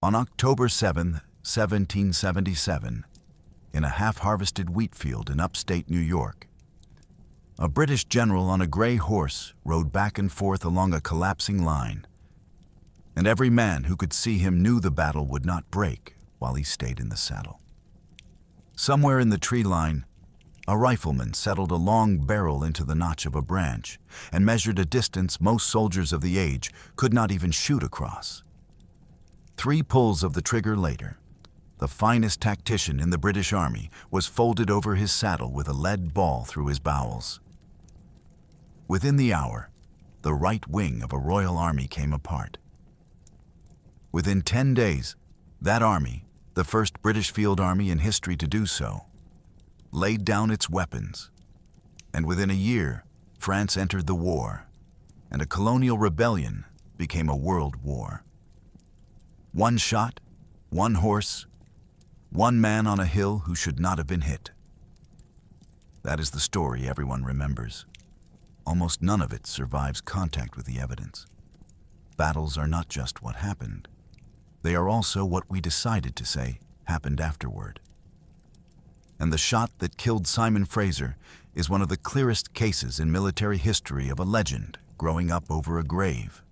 On October 7, 1777, in a half-harvested wheat field in upstate New York, a British general on a gray horse rode back and forth along a collapsing line, and every man who could see him knew the battle would not break while he stayed in the saddle. Somewhere in the tree line, a rifleman settled a long barrel into the notch of a branch and measured a distance most soldiers of the age could not even shoot across. 3 pulls of the trigger later, the finest tactician in the British Army was folded over his saddle with a lead ball through his bowels. Within the hour, the right wing of a Royal Army came apart. Within 10 days, that army, the first British field army in history to do so, laid down its weapons, and within a year, France entered the war, and a colonial rebellion became a world war. 1 shot, 1 horse, 1 man on a hill who should not have been hit. That is the story everyone remembers. Almost none of it survives contact with the evidence. Battles are not just what happened. They are also what we decided to say happened afterward. And the shot that killed Simon Fraser is one of the clearest cases in military history of a legend growing up over a grave.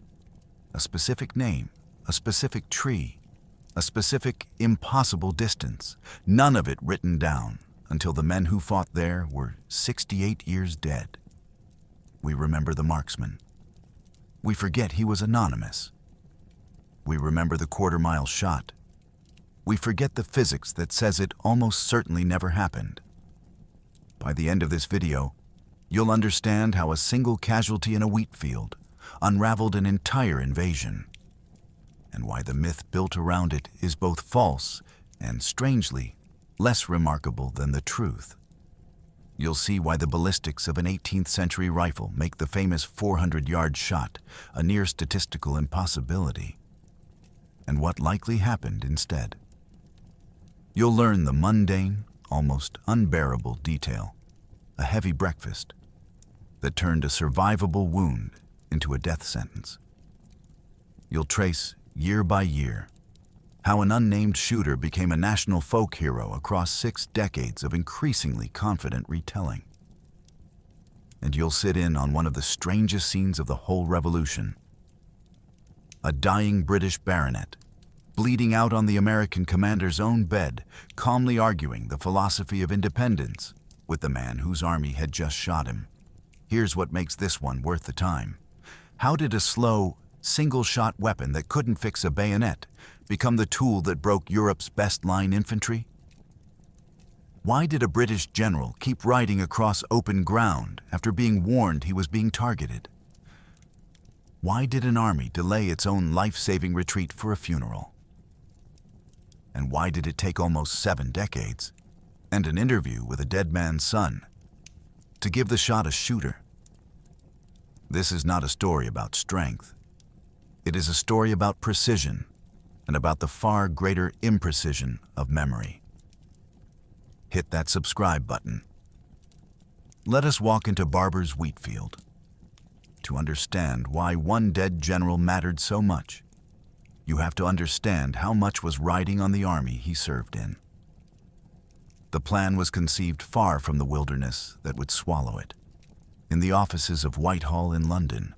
A specific name, a specific tree, a specific impossible distance, none of it written down until the men who fought there were 68 years dead. We remember the marksman. We forget he was anonymous. We remember the quarter-mile shot. We forget the physics that says it almost certainly never happened. By the end of this video, you'll understand how a single casualty in a wheat field unraveled an entire invasion, and why the myth built around it is both false and, strangely, less remarkable than the truth. You'll see why the ballistics of an 18th century rifle make the famous 400-yard shot a near statistical impossibility, and what likely happened instead. You'll learn the mundane, almost unbearable detail, a heavy breakfast, that turned a survivable wound into a death sentence. You'll trace, year by year, how an unnamed shooter became a national folk hero across 6 decades of increasingly confident retelling. And you'll sit in on one of the strangest scenes of the whole revolution. A dying British baronet, bleeding out on the American commander's own bed, calmly arguing the philosophy of independence with the man whose army had just shot him. Here's what makes this one worth the time. How did a slow, single-shot weapon that couldn't fix a bayonet become the tool that broke Europe's best-line infantry? Why did a British general keep riding across open ground after being warned he was being targeted? Why did an army delay its own life-saving retreat for a funeral? And why did it take almost 7 decades and an interview with a dead man's son to give the shot a shooter? This is not a story about strength. It is a story about precision and about the far greater imprecision of memory. Hit that subscribe button. Let us walk into Barber's wheat field to understand why one dead general mattered so much. You have to understand how much was riding on the army he served in. The plan was conceived far from the wilderness that would swallow it, in the offices of Whitehall in London,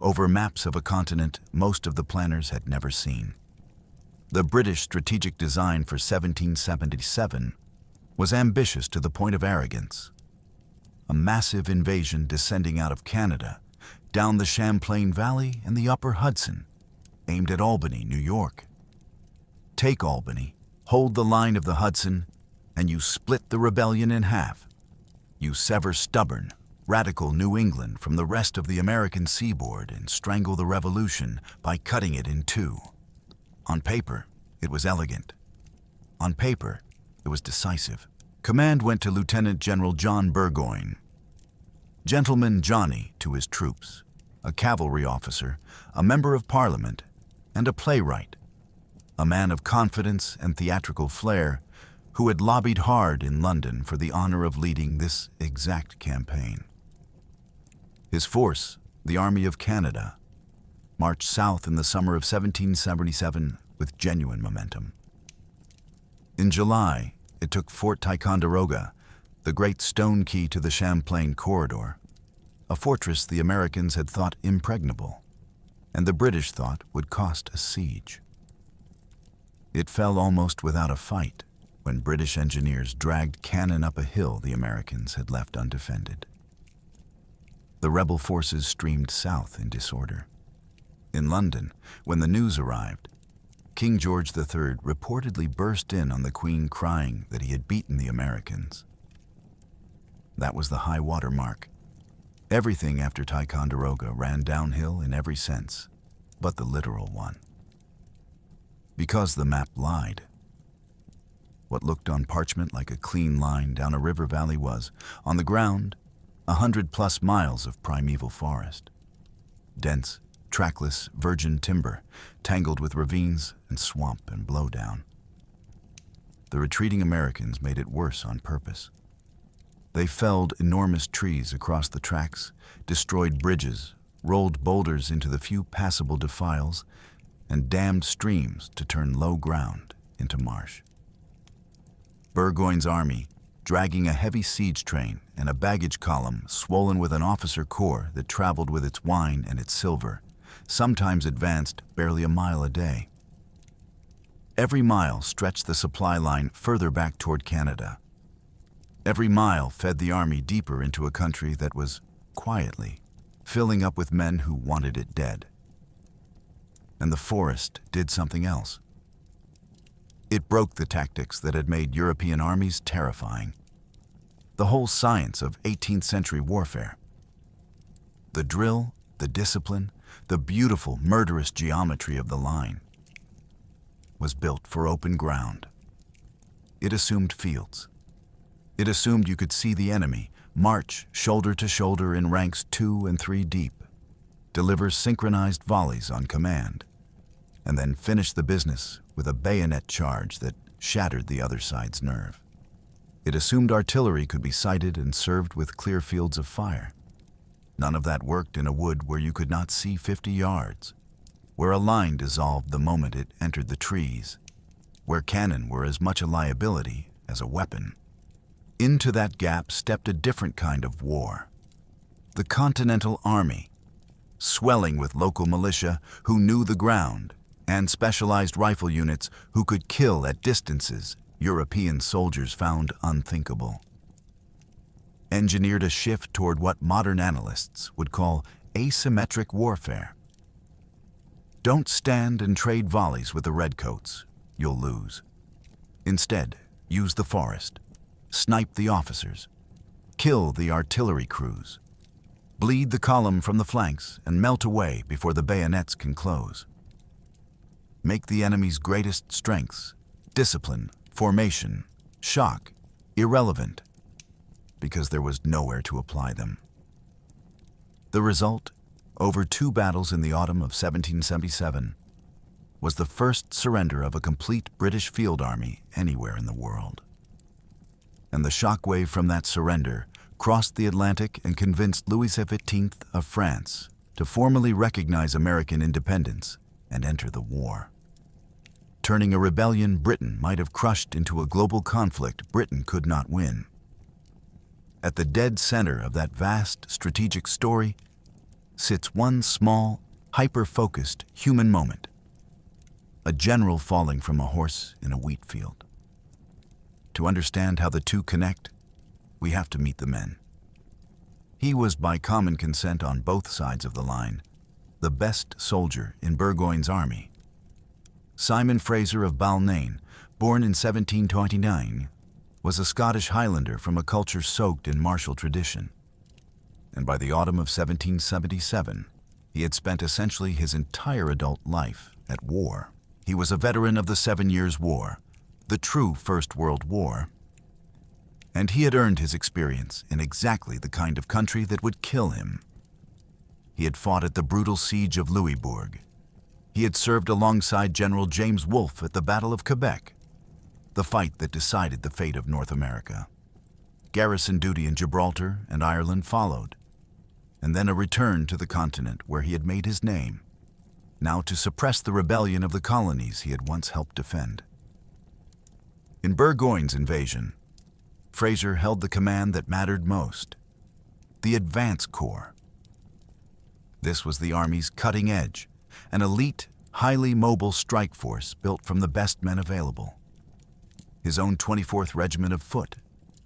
over maps of a continent most of the planners had never seen. The British strategic design for 1777 was ambitious to the point of arrogance. A massive invasion descending out of Canada, down the Champlain Valley and the upper Hudson, aimed at Albany, New York. Take Albany, hold the line of the Hudson, and you split the rebellion in half. You sever stubborn, radical New England from the rest of the American seaboard and strangle the revolution by cutting it in 2. On paper, it was elegant. On paper, it was decisive. Command went to Lieutenant General John Burgoyne. Gentleman Johnny to his troops, a cavalry officer, a member of Parliament, and a playwright, a man of confidence and theatrical flair who had lobbied hard in London for the honor of leading this exact campaign. His force, the Army of Canada, marched south in the summer of 1777 with genuine momentum. In July, it took Fort Ticonderoga, the great stone key to the Champlain corridor, a fortress the Americans had thought impregnable, and the British thought would cost a siege. It fell almost without a fight when British engineers dragged cannon up a hill the Americans had left undefended. The rebel forces streamed south in disorder. In London, when the news arrived, King George III reportedly burst in on the Queen crying that he had beaten the Americans. That was the high water mark. Everything after Ticonderoga ran downhill in every sense, but the literal one. Because the map lied. What looked on parchment like a clean line down a river valley was, on the ground, 100+ miles of primeval forest. Dense, trackless, virgin timber, tangled with ravines and swamp and blowdown. The retreating Americans made it worse on purpose. They felled enormous trees across the tracks, destroyed bridges, rolled boulders into the few passable defiles, and dammed streams to turn low ground into marsh. Burgoyne's army, dragging a heavy siege train and a baggage column swollen with an officer corps that traveled with its wine and its silver, sometimes advanced barely a mile a day. Every mile stretched the supply line further back toward Canada. Every mile fed the army deeper into a country that was, quietly, filling up with men who wanted it dead. And the forest did something else. It broke the tactics that had made European armies terrifying. The whole science of 18th century warfare. The drill, the discipline, the beautiful, murderous geometry of the line was built for open ground. It assumed fields. It assumed you could see the enemy, march shoulder to shoulder in ranks 2 and 3 deep, deliver synchronized volleys on command, and then finish the business with a bayonet charge that shattered the other side's nerve. It assumed artillery could be sighted and served with clear fields of fire. None of that worked in a wood where you could not see 50 yards, where a line dissolved the moment it entered the trees, where cannon were as much a liability as a weapon. Into that gap stepped a different kind of war. The Continental Army, swelling with local militia who knew the ground, and specialized rifle units who could kill at distances European soldiers found unthinkable. Engineered a shift toward what modern analysts would call asymmetric warfare. Don't stand and trade volleys with the redcoats, you'll lose. Instead, use the forest, snipe the officers, kill the artillery crews, bleed the column from the flanks and melt away before the bayonets can close. Make the enemy's greatest strengths, discipline, formation, shock, irrelevant, because there was nowhere to apply them. The result, over 2 battles in the autumn of 1777, was the first surrender of a complete British field army anywhere in the world. And the shockwave from that surrender crossed the Atlantic and convinced Louis XV of France to formally recognize American independence and enter the war. Turning a rebellion Britain might have crushed into a global conflict Britain could not win. At the dead center of that vast strategic story sits one small, hyper-focused human moment. A general falling from a horse in a wheat field. To understand how the two connect, we have to meet the men. He was, by common consent on both sides of the line, the best soldier in Burgoyne's army. Simon Fraser of Balnain, born in 1729, was a Scottish Highlander from a culture soaked in martial tradition. And by the autumn of 1777, he had spent essentially his entire adult life at war. He was a veteran of the 7 Years' War, the true First World War, and he had earned his experience in exactly the kind of country that would kill him. He had fought at the brutal siege of Louisbourg. He had served alongside General James Wolfe at the Battle of Quebec, the fight that decided the fate of North America. Garrison duty in Gibraltar and Ireland followed, and then a return to the continent where he had made his name. now to suppress the rebellion of the colonies he had once helped defend. In Burgoyne's invasion, Fraser held the command that mattered most, the Advance Corps. This was the Army's cutting edge, an elite, highly mobile strike force built from the best men available. His own 24th Regiment of Foot,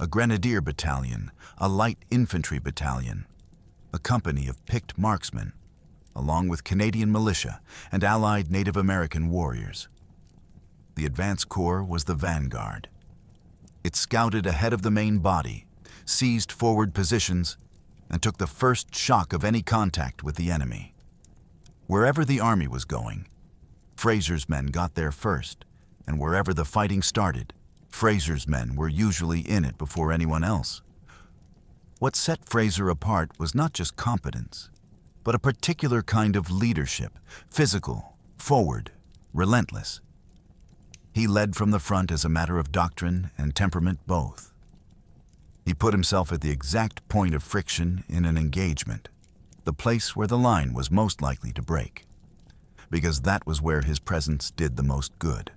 a Grenadier Battalion, a Light Infantry Battalion, a company of picked marksmen, along with Canadian militia and allied Native American warriors. The Advance Corps was the vanguard. It scouted ahead of the main body, seized forward positions, and took the first shock of any contact with the enemy. Wherever the Army was going, Fraser's men got there first, and wherever the fighting started, Fraser's men were usually in it before anyone else. What set Fraser apart was not just competence, but a particular kind of leadership, physical, forward, relentless. He led from the front as a matter of doctrine and temperament both. He put himself at the exact point of friction in an engagement, the place where the line was most likely to break, because that was where his presence did the most good.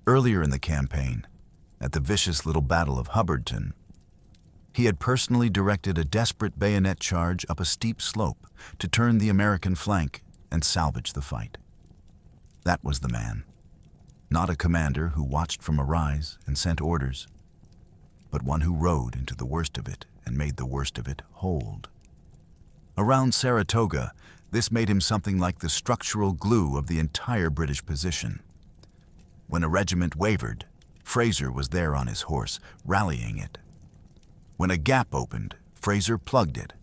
Earlier in the campaign, at the vicious little Battle of Hubbardton, he had personally directed a desperate bayonet charge up a steep slope to turn the American flank and salvage the fight. That was the man, not a commander who watched from a rise and sent orders, but one who rode into the worst of it and made the worst of it hold. Around Saratoga, this made him something like the structural glue of the entire British position. When a regiment wavered, Fraser was there on his horse, rallying it. When a gap opened, Fraser plugged it.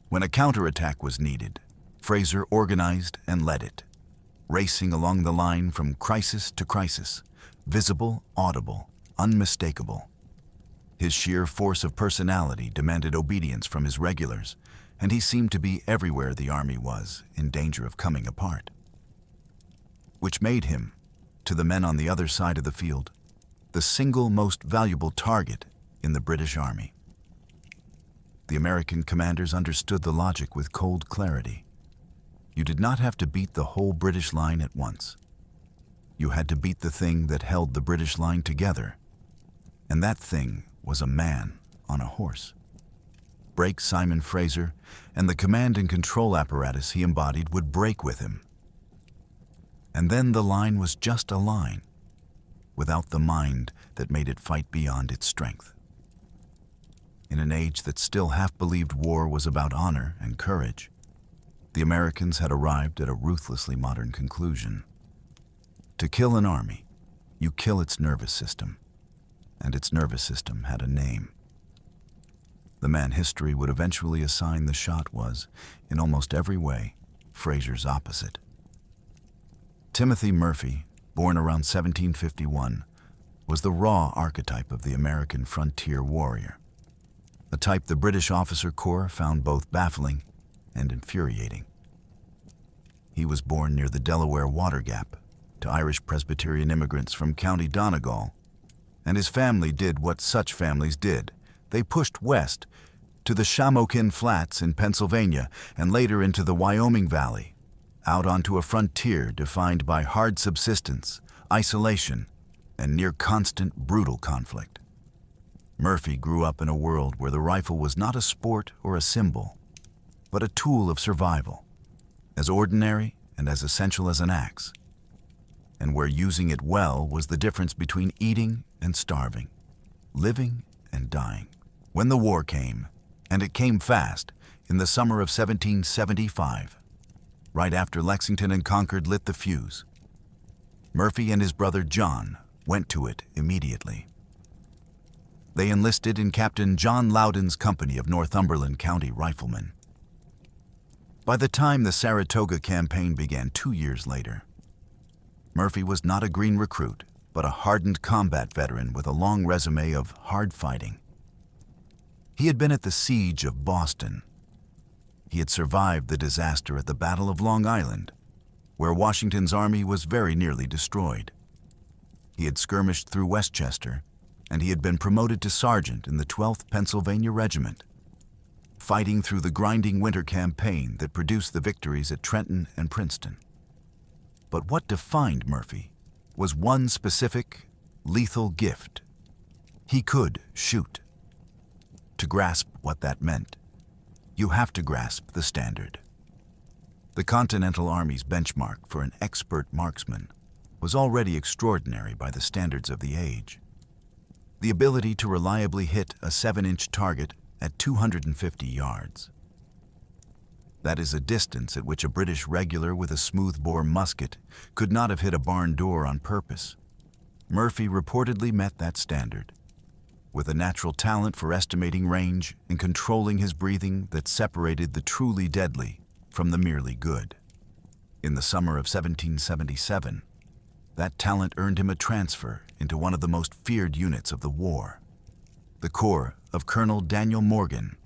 When a counterattack was needed, Fraser organized and led it, racing along the line from crisis to crisis, visible, audible, unmistakable. His sheer force of personality demanded obedience from his regulars, and he seemed to be everywhere the Army was in danger of coming apart. Which made him, to the men on the other side of the field, the single most valuable target in the British Army. The American commanders understood the logic with cold clarity. You did not have to beat the whole British line at once. You had to beat the thing that held the British line together, and that thing was a man on a horse. Break Simon Fraser, and the command and control apparatus he embodied would break with him. And then the line was just a line, without the mind that made it fight beyond its strength. In an age that still half believed war was about honor and courage, the Americans had arrived at a ruthlessly modern conclusion. To kill an army, you kill its nervous system, and its nervous system had a name. The man history would eventually assign the shot was, in almost every way, Fraser's opposite. Timothy Murphy, born around 1751, was the raw archetype of the American frontier warrior, a type the British officer corps found both baffling and infuriating. He was born near the Delaware Water Gap to Irish Presbyterian immigrants from County Donegal, and his family did what such families did. They pushed west to the Shamokin Flats in Pennsylvania and later into the Wyoming Valley, out onto a frontier defined by hard subsistence, isolation, and near constant brutal conflict. Murphy grew up in a world where the rifle was not a sport or a symbol, but a tool of survival, as ordinary and as essential as an axe, and where using it well was the difference between eating and starving, living and dying. When the war came, and it came fast, in the summer of 1775, right after Lexington and Concord lit the fuse, Murphy and his brother John went to it immediately. They enlisted in Captain John Loudon's company of Northumberland County Riflemen. By the time the Saratoga campaign began 2 years later, Murphy was not a green recruit, but a hardened combat veteran with a long resume of hard fighting. He had been at the siege of Boston. He had survived the disaster at the Battle of Long Island, where Washington's army was very nearly destroyed. He had skirmished through Westchester, and he had been promoted to sergeant in the 12th Pennsylvania Regiment. fighting through the grinding winter campaign that produced the victories at Trenton and Princeton. But what defined Murphy was one specific, lethal gift. He could shoot. To grasp what that meant, you have to grasp the standard. The Continental Army's benchmark for an expert marksman was already extraordinary by the standards of the age. The ability to reliably hit a 7-inch target at 250 yards. That is a distance at which a British regular with a smoothbore musket could not have hit a barn door on purpose. Murphy reportedly met that standard, with a natural talent for estimating range and controlling his breathing that separated the truly deadly from the merely good. In the summer of 1777, that talent earned him a transfer into one of the most feared units of the war, the corps of Colonel Daniel Morgan,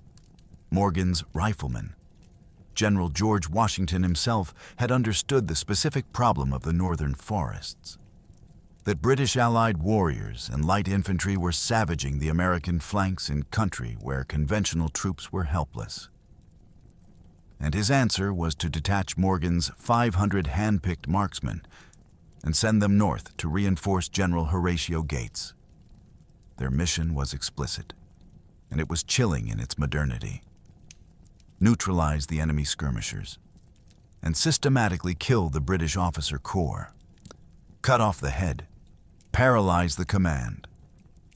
Morgan's rifleman. General George Washington himself had understood the specific problem of the northern forests, that British Allied warriors and light infantry were savaging the American flanks in country where conventional troops were helpless. And his answer was to detach Morgan's 500 hand-picked marksmen and send them north to reinforce General Horatio Gates. Their mission was explicit, and it was chilling in its modernity. Neutralize the enemy skirmishers, and systematically kill the British officer corps. Cut off the head, paralyze the command,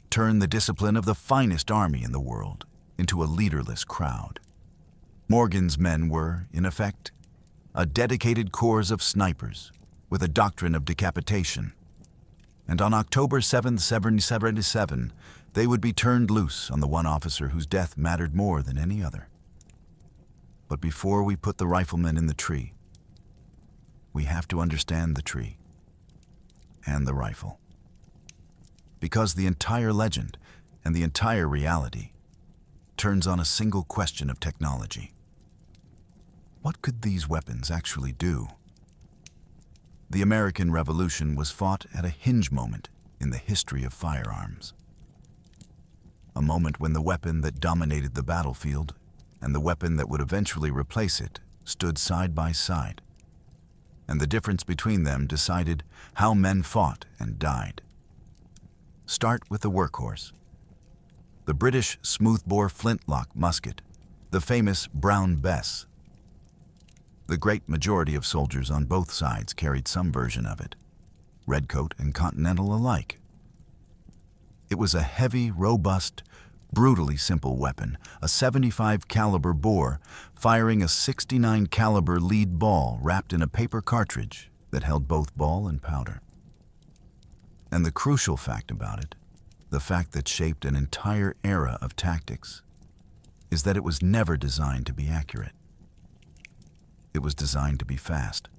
turn the discipline of the finest army in the world into a leaderless crowd. Morgan's men were, in effect, a dedicated corps of snipers with a doctrine of decapitation. And on October 7, 1777, they would be turned loose on the one officer whose death mattered more than any other. But before we put the rifleman in the tree, we have to understand the tree and the rifle. Because the entire legend and the entire reality turns on a single question of technology. What could these weapons actually do? The American Revolution was fought at a hinge moment in the history of firearms. A moment when the weapon that dominated the battlefield and the weapon that would eventually replace it stood side by side, and the difference between them decided how men fought and died. Start with the workhorse. The British smoothbore flintlock musket, the famous Brown Bess. The great majority of soldiers on both sides carried some version of it, redcoat and Continental alike. It was a heavy, robust, brutally simple weapon, a 75 caliber bore firing a 69 caliber lead ball wrapped in a paper cartridge that held both ball and powder. And the crucial fact about it, the fact that shaped an entire era of tactics, is that it was never designed to be accurate. It was designed to be fast.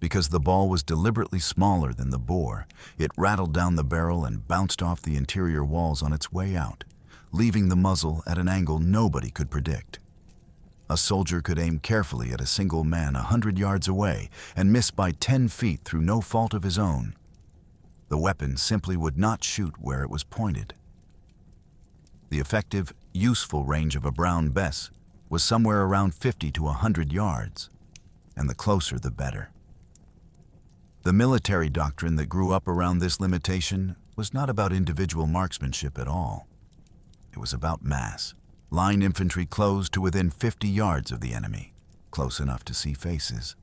Because the ball was deliberately smaller than the bore, it rattled down the barrel and bounced off the interior walls on its way out, leaving the muzzle at an angle nobody could predict. A soldier could aim carefully at a single man 100 yards away and miss by 10 feet through no fault of his own. The weapon simply would not shoot where it was pointed. The effective, useful range of a Brown Bess was somewhere around 50 to 100 yards, and the closer the better. The military doctrine that grew up around this limitation was not about individual marksmanship at all. It was about mass. Line infantry closed to within 50 yards of the enemy, close enough to see faces,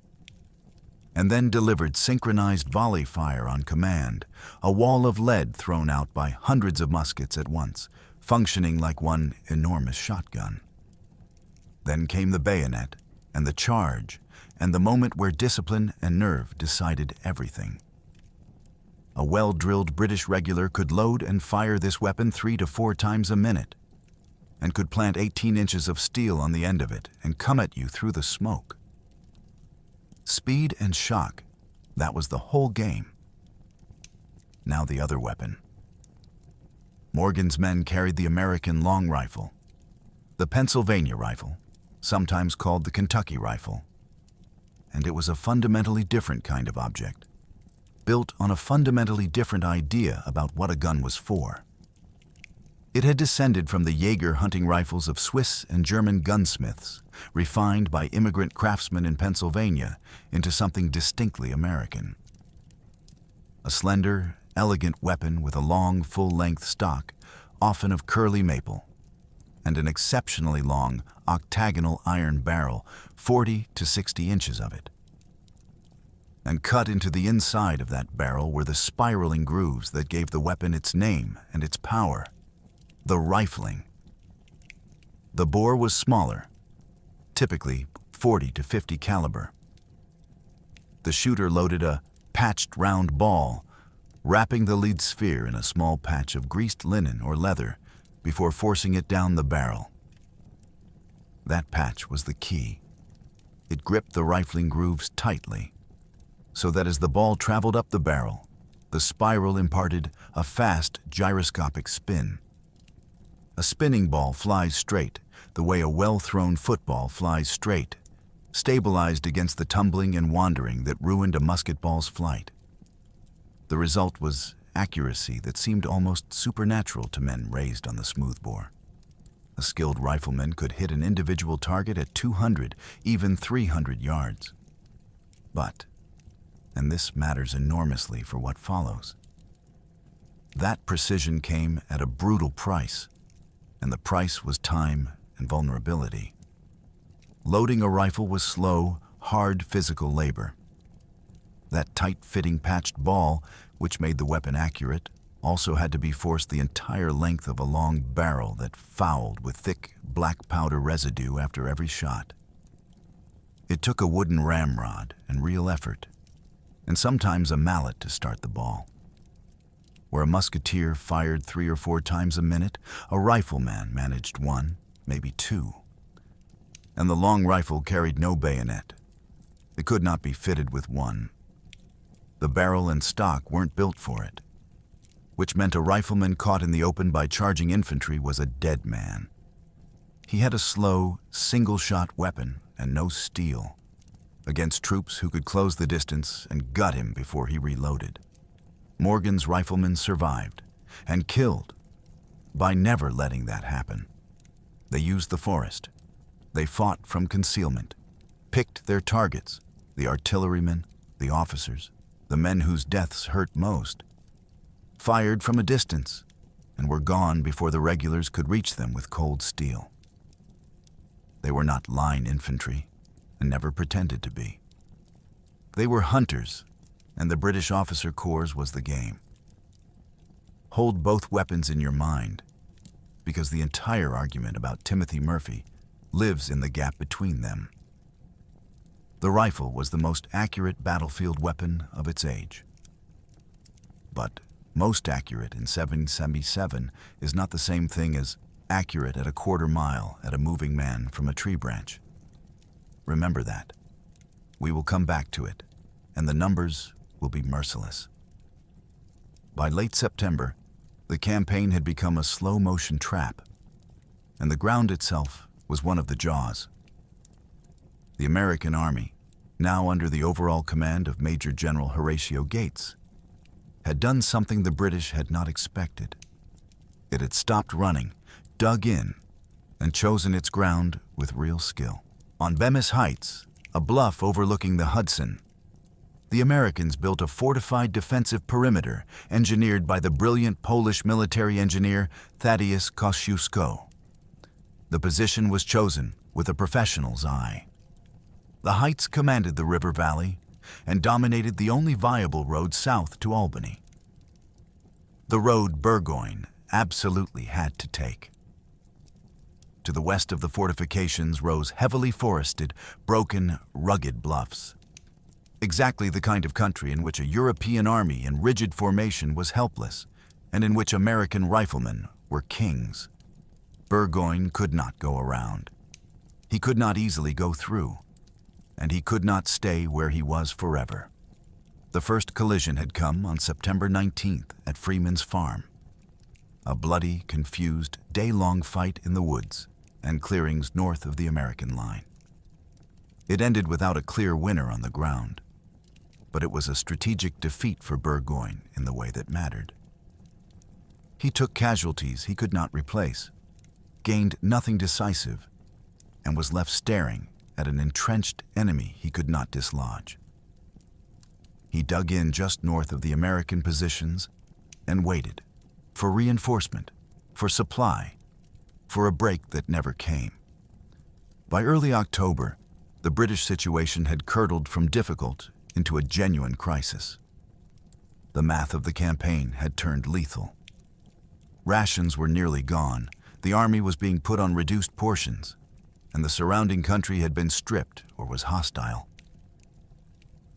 and then delivered synchronized volley fire on command, a wall of lead thrown out by hundreds of muskets at once, functioning like one enormous shotgun. Then came the bayonet and the charge, and the moment where discipline and nerve decided everything. A well-drilled British regular could load and fire this weapon 3 to 4 times a minute, and could plant 18 inches of steel on the end of it and come at you through the smoke. Speed and shock, that was the whole game. Now the other weapon. Morgan's men carried the American long rifle, the Pennsylvania rifle, sometimes called the Kentucky rifle. And it was a fundamentally different kind of object, built on a fundamentally different idea about what a gun was for. It had descended from the Jaeger hunting rifles of Swiss and German gunsmiths, refined by immigrant craftsmen in Pennsylvania into something distinctly American. A slender, elegant weapon with a long, full-length stock, often of curly maple, and an exceptionally long, octagonal iron barrel, 40 to 60 inches of it. And cut into the inside of that barrel were the spiraling grooves that gave the weapon its name and its power: the rifling. The bore was smaller, typically 40 to 50 caliber. The shooter loaded a patched round ball, wrapping the lead sphere in a small patch of greased linen or leather before forcing it down the barrel. That patch was the key. It gripped the rifling grooves tightly, so that as the ball traveled up the barrel, the spiral imparted a fast gyroscopic spin. A spinning ball flies straight, the way a well-thrown football flies straight, stabilized against the tumbling and wandering that ruined a musket ball's flight. The result was accuracy that seemed almost supernatural to men raised on the smoothbore. A skilled rifleman could hit an individual target at 200, even 300 yards. But, and this matters enormously for what follows, that precision came at a brutal price, and the price was time and vulnerability. Loading a rifle was slow, hard physical labor. That tight-fitting patched ball, which made the weapon accurate, also had to be forced the entire length of a long barrel that fouled with thick black powder residue after every shot. It took a wooden ramrod and real effort, and sometimes a mallet to start the ball. Where a musketeer fired 3 or 4 times a minute, a rifleman managed 1, maybe 2. And the long rifle carried no bayonet. It could not be fitted with one. The barrel and stock weren't built for it, which meant a rifleman caught in the open by charging infantry was a dead man. He had a slow, single-shot weapon and no steel, against troops who could close the distance and gut him before he reloaded. Morgan's riflemen survived and killed by never letting that happen. They used the forest. They fought from concealment, picked their targets, the artillerymen, the officers, the men whose deaths hurt most, fired from a distance, and were gone before the regulars could reach them with cold steel. They were not line infantry, and never pretended to be. They were hunters, and the British officer corps was the game. Hold both weapons in your mind, because the entire argument about Timothy Murphy lives in the gap between them. The rifle was the most accurate battlefield weapon of its age. But most accurate in 1777 is not the same thing as accurate at a quarter mile at a moving man from a tree branch. Remember that. We will come back to it, and the numbers will be merciless. By late September, the campaign had become a slow-motion trap, and the ground itself was one of the jaws. The American Army, now under the overall command of Major General Horatio Gates, had done something the British had not expected. It had stopped running, dug in, and chosen its ground with real skill. On Bemis Heights, a bluff overlooking the Hudson, the Americans built a fortified defensive perimeter engineered by the brilliant Polish military engineer Thaddeus Kosciuszko. The position was chosen with a professional's eye. The heights commanded the river valley and dominated the only viable road south to Albany. The road Burgoyne absolutely had to take. To the west of the fortifications rose heavily forested, broken, rugged bluffs. Exactly the kind of country in which a European army in rigid formation was helpless, and in which American riflemen were kings. Burgoyne could not go around. He could not easily go through, and he could not stay where he was forever. The first collision had come on September 19th at Freeman's Farm. A bloody, confused, day-long fight in the woods and clearings north of the American line. It ended without a clear winner on the ground, but it was a strategic defeat for Burgoyne in the way that mattered. He took casualties he could not replace, gained nothing decisive, and was left staring at an entrenched enemy he could not dislodge. He dug in just north of the American positions and waited for reinforcement, for supply, for a break that never came. By early October, the British situation had curdled from difficult into a genuine crisis. The math of the campaign had turned lethal. Rations were nearly gone, the army was being put on reduced portions, and the surrounding country had been stripped or was hostile.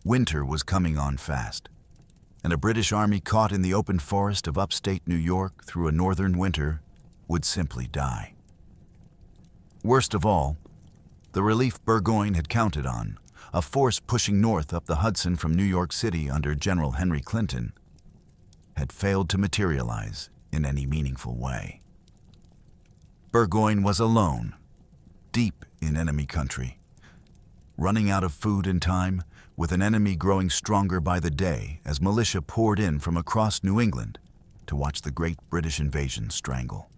Winter was coming on fast, and a British army caught in the open forest of upstate New York through a northern winter would simply die. Worst of all, the relief Burgoyne had counted on, a force pushing north up the Hudson from New York City under General Henry Clinton, had failed to materialize in any meaningful way. Burgoyne was alone, deep in enemy country, running out of food and time, with an enemy growing stronger by the day as militia poured in from across New England to watch the great British invasion strangle.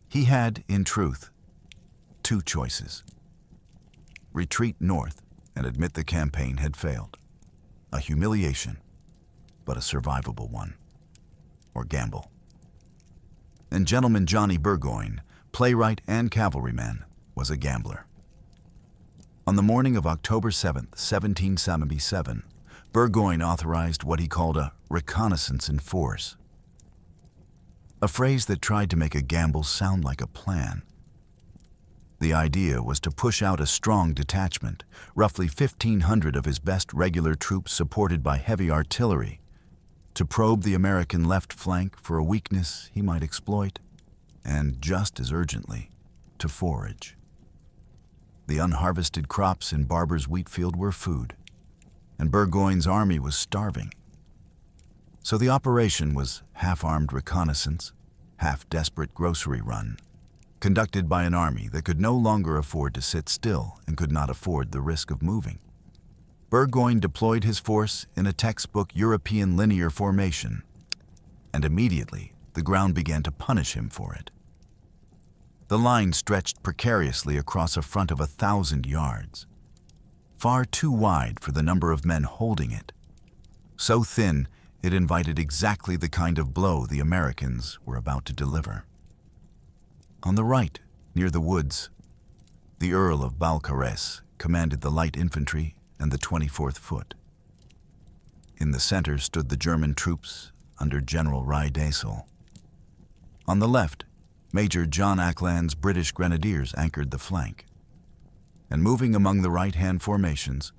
He had, in truth, two choices: retreat north and admit the campaign had failed, a humiliation, but a survivable one, or gamble. And Gentleman Johnny Burgoyne, playwright and cavalryman, was a gambler. On the morning of October 7, 1777, Burgoyne authorized what he called a reconnaissance in force, a phrase that tried to make a gamble sound like a plan. The idea was to push out a strong detachment, roughly 1,500 of his best regular troops supported by heavy artillery, to probe the American left flank for a weakness he might exploit, and just as urgently, to forage. The unharvested crops in Barber's wheat field were food, and Burgoyne's army was starving. So the operation was half-armed reconnaissance, half-desperate grocery run, conducted by an army that could no longer afford to sit still and could not afford the risk of moving. Burgoyne deployed his force in a textbook European linear formation, and immediately the ground began to punish him for it. The line stretched precariously across a front of 1,000 yards, far too wide for the number of men holding it, so thin it invited exactly the kind of blow the Americans were about to deliver. On the right, near the woods, the Earl of Balcarres commanded the light infantry and the 24th Foot. In the center stood the German troops under General Rydesel. On the left, Major John Ackland's British Grenadiers anchored the flank. And moving among the right-hand formations,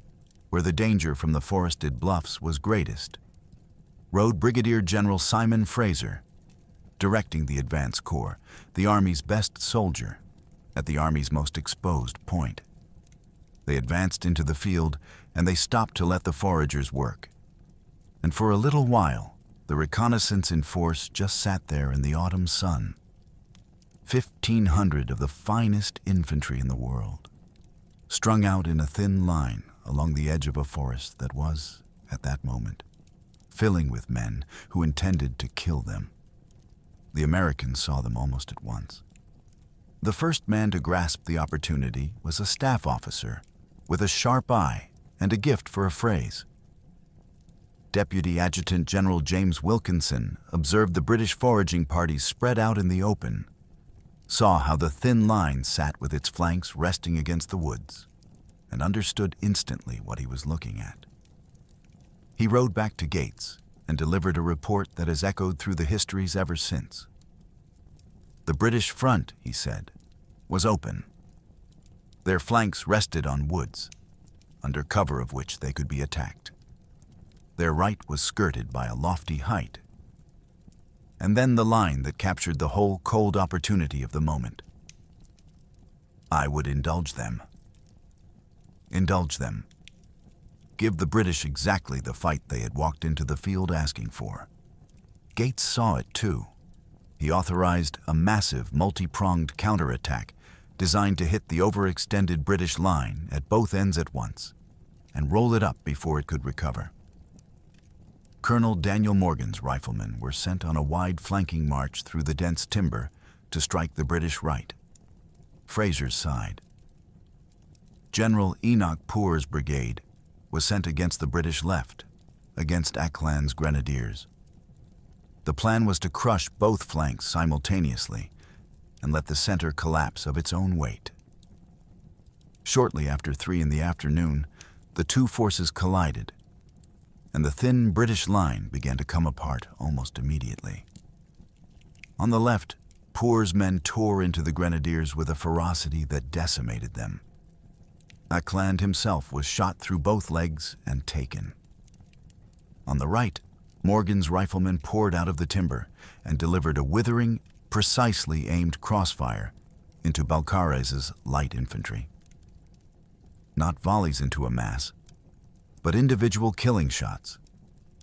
where the danger from the forested bluffs was greatest, rode Brigadier General Simon Fraser, directing the advance corps, the Army's best soldier, at the Army's most exposed point. They advanced into the field, and they stopped to let the foragers work. And for a little while, the reconnaissance in force just sat there in the autumn sun. 1,500 of the finest infantry in the world, strung out in a thin line along the edge of a forest that was, at that moment, filling with men who intended to kill them. The Americans saw them almost at once. The first man to grasp the opportunity was a staff officer with a sharp eye and a gift for a phrase. Deputy Adjutant General James Wilkinson observed the British foraging parties spread out in the open, saw how the thin line sat with its flanks resting against the woods, and understood instantly what he was looking at. He rode back to Gates and delivered a report that has echoed through the histories ever since. The British front, he said, was open. Their flanks rested on woods, under cover of which they could be attacked. Their right was skirted by a lofty height. And then the line that captured the whole cold opportunity of the moment. I would indulge them. Indulge them. Give the British exactly the fight they had walked into the field asking for. Gates saw it too. He authorized a massive, multi-pronged counterattack designed to hit the overextended British line at both ends at once and roll it up before it could recover. Colonel Daniel Morgan's riflemen were sent on a wide flanking march through the dense timber to strike the British right. Fraser's side. General Enoch Poor's brigade was sent against the British left, against Ackland's grenadiers. The plan was to crush both flanks simultaneously and let the center collapse of its own weight. Shortly after 3 in the afternoon, the two forces collided, and the thin British line began to come apart almost immediately. On the left, Poor's men tore into the grenadiers with a ferocity that decimated them. Ackland himself was shot through both legs and taken. On the right, Morgan's riflemen poured out of the timber and delivered a withering, precisely aimed crossfire into Balcarres's light infantry. Not volleys into a mass, but individual killing shots,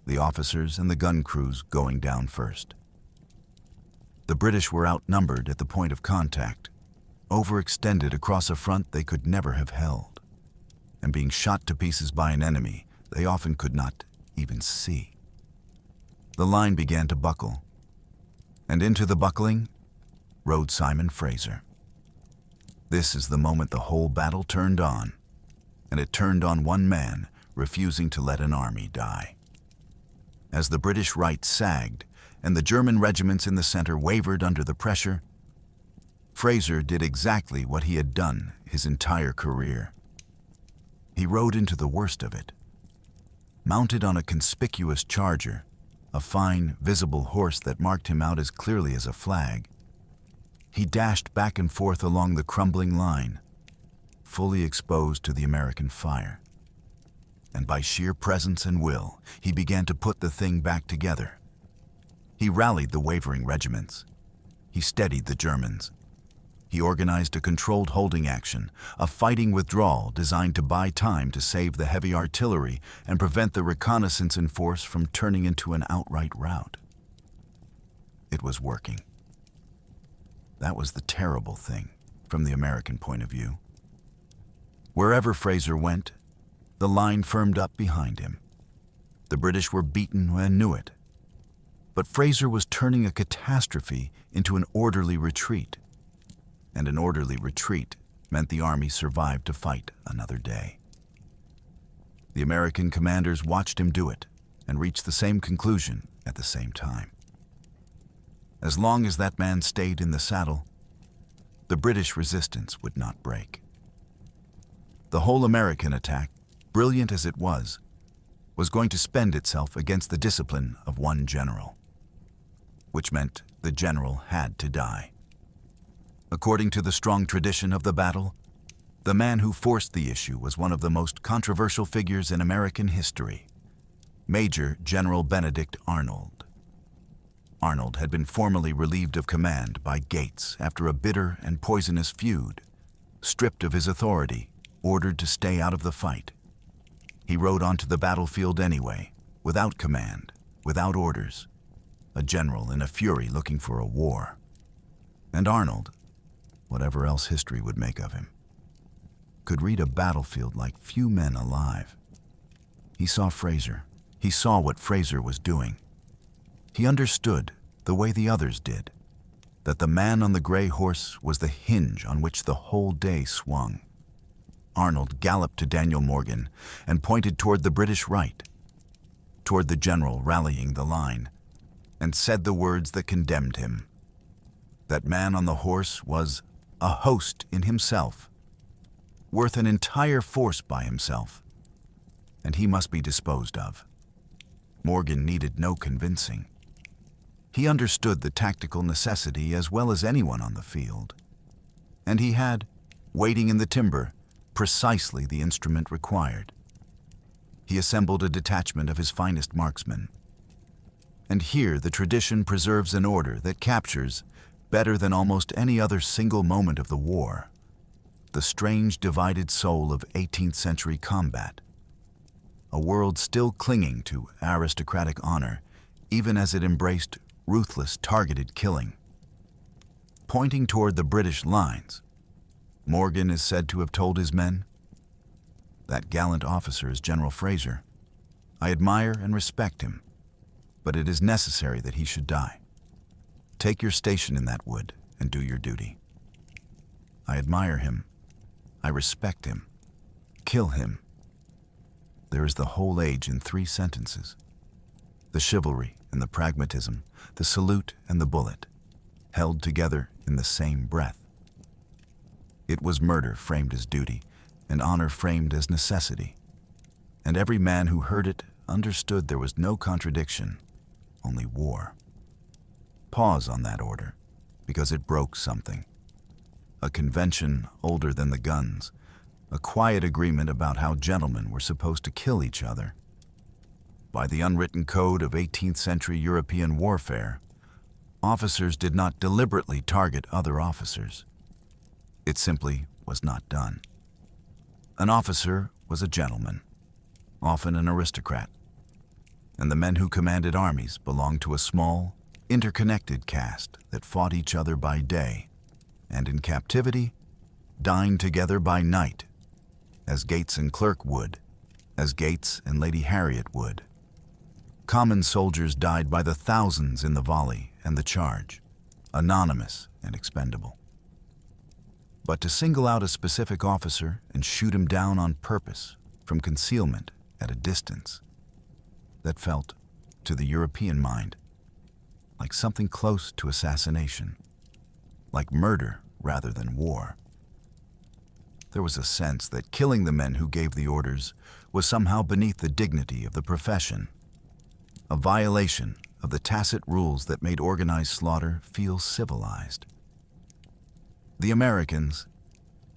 the officers and the gun crews going down first. The British were outnumbered at the point of contact, overextended across a front they could never have held, and being shot to pieces by an enemy they often could not even see. The line began to buckle, and into the buckling rode Simon Fraser. This is the moment the whole battle turned on, and it turned on one man refusing to let an army die. As the British right sagged and the German regiments in the center wavered under the pressure, Fraser did exactly what he had done his entire career. He rode into the worst of it. Mounted on a conspicuous charger, a fine, visible horse that marked him out as clearly as a flag, he dashed back and forth along the crumbling line, fully exposed to the American fire. And by sheer presence and will, he began to put the thing back together. He rallied the wavering regiments. He steadied the Germans. He organized a controlled holding action, a fighting withdrawal designed to buy time to save the heavy artillery and prevent the reconnaissance in force from turning into an outright rout. It was working. That was the terrible thing from the American point of view. Wherever Fraser went, the line firmed up behind him. The British were beaten and knew it. But Fraser was turning a catastrophe into an orderly retreat. And an orderly retreat meant the army survived to fight another day. The American commanders watched him do it and reached the same conclusion at the same time. As long as that man stayed in the saddle, the British resistance would not break. The whole American attack, brilliant as it was going to spend itself against the discipline of one general, which meant the general had to die. According to the strong tradition of the battle, the man who forced the issue was one of the most controversial figures in American history, Major General Benedict Arnold. Arnold had been formally relieved of command by Gates after a bitter and poisonous feud, stripped of his authority, ordered to stay out of the fight. He rode onto the battlefield anyway, without command, without orders, a general in a fury looking for a war. And Arnold, whatever else history would make of him, could read a battlefield like few men alive. He saw Fraser. He saw what Fraser was doing. He understood, the way the others did, that the man on the gray horse was the hinge on which the whole day swung. Arnold galloped to Daniel Morgan and pointed toward the British right, toward the general rallying the line, and said the words that condemned him. That man on the horse was a host in himself, worth an entire force by himself, and he must be disposed of. Morgan needed no convincing. He understood the tactical necessity as well as anyone on the field, and he had, waiting in the timber, precisely the instrument required. He assembled a detachment of his finest marksmen. And here the tradition preserves an order that captures, better than almost any other single moment of the war, the strange divided soul of 18th century combat. A world still clinging to aristocratic honor, even as it embraced ruthless targeted killing. Pointing toward the British lines, Morgan is said to have told his men, "That gallant officer is General Fraser. I admire and respect him, but it is necessary that he should die. Take your station in that wood and do your duty. I admire him. I respect him. Kill him. There is the whole age in 3 sentences. The chivalry and the pragmatism, the salute and the bullet, held together in the same breath. It was murder framed as duty, and honor framed as necessity. And every man who heard it understood there was no contradiction, only war. Pause on that order, because it broke something. A convention older than the guns, a quiet agreement about how gentlemen were supposed to kill each other. By the unwritten code of 18th century European warfare, officers did not deliberately target other officers. It simply was not done. An officer was a gentleman, often an aristocrat, and the men who commanded armies belonged to a small, interconnected caste that fought each other by day, and in captivity, dined together by night, as Gates and Clerk would, as Gates and Lady Harriet would. Common soldiers died by the thousands in the volley and the charge, anonymous and expendable. But to single out a specific officer and shoot him down on purpose from concealment at a distance, that felt, to the European mind, like something close to assassination, like murder rather than war. There was a sense that killing the men who gave the orders was somehow beneath the dignity of the profession, a violation of the tacit rules that made organized slaughter feel civilized. The Americans,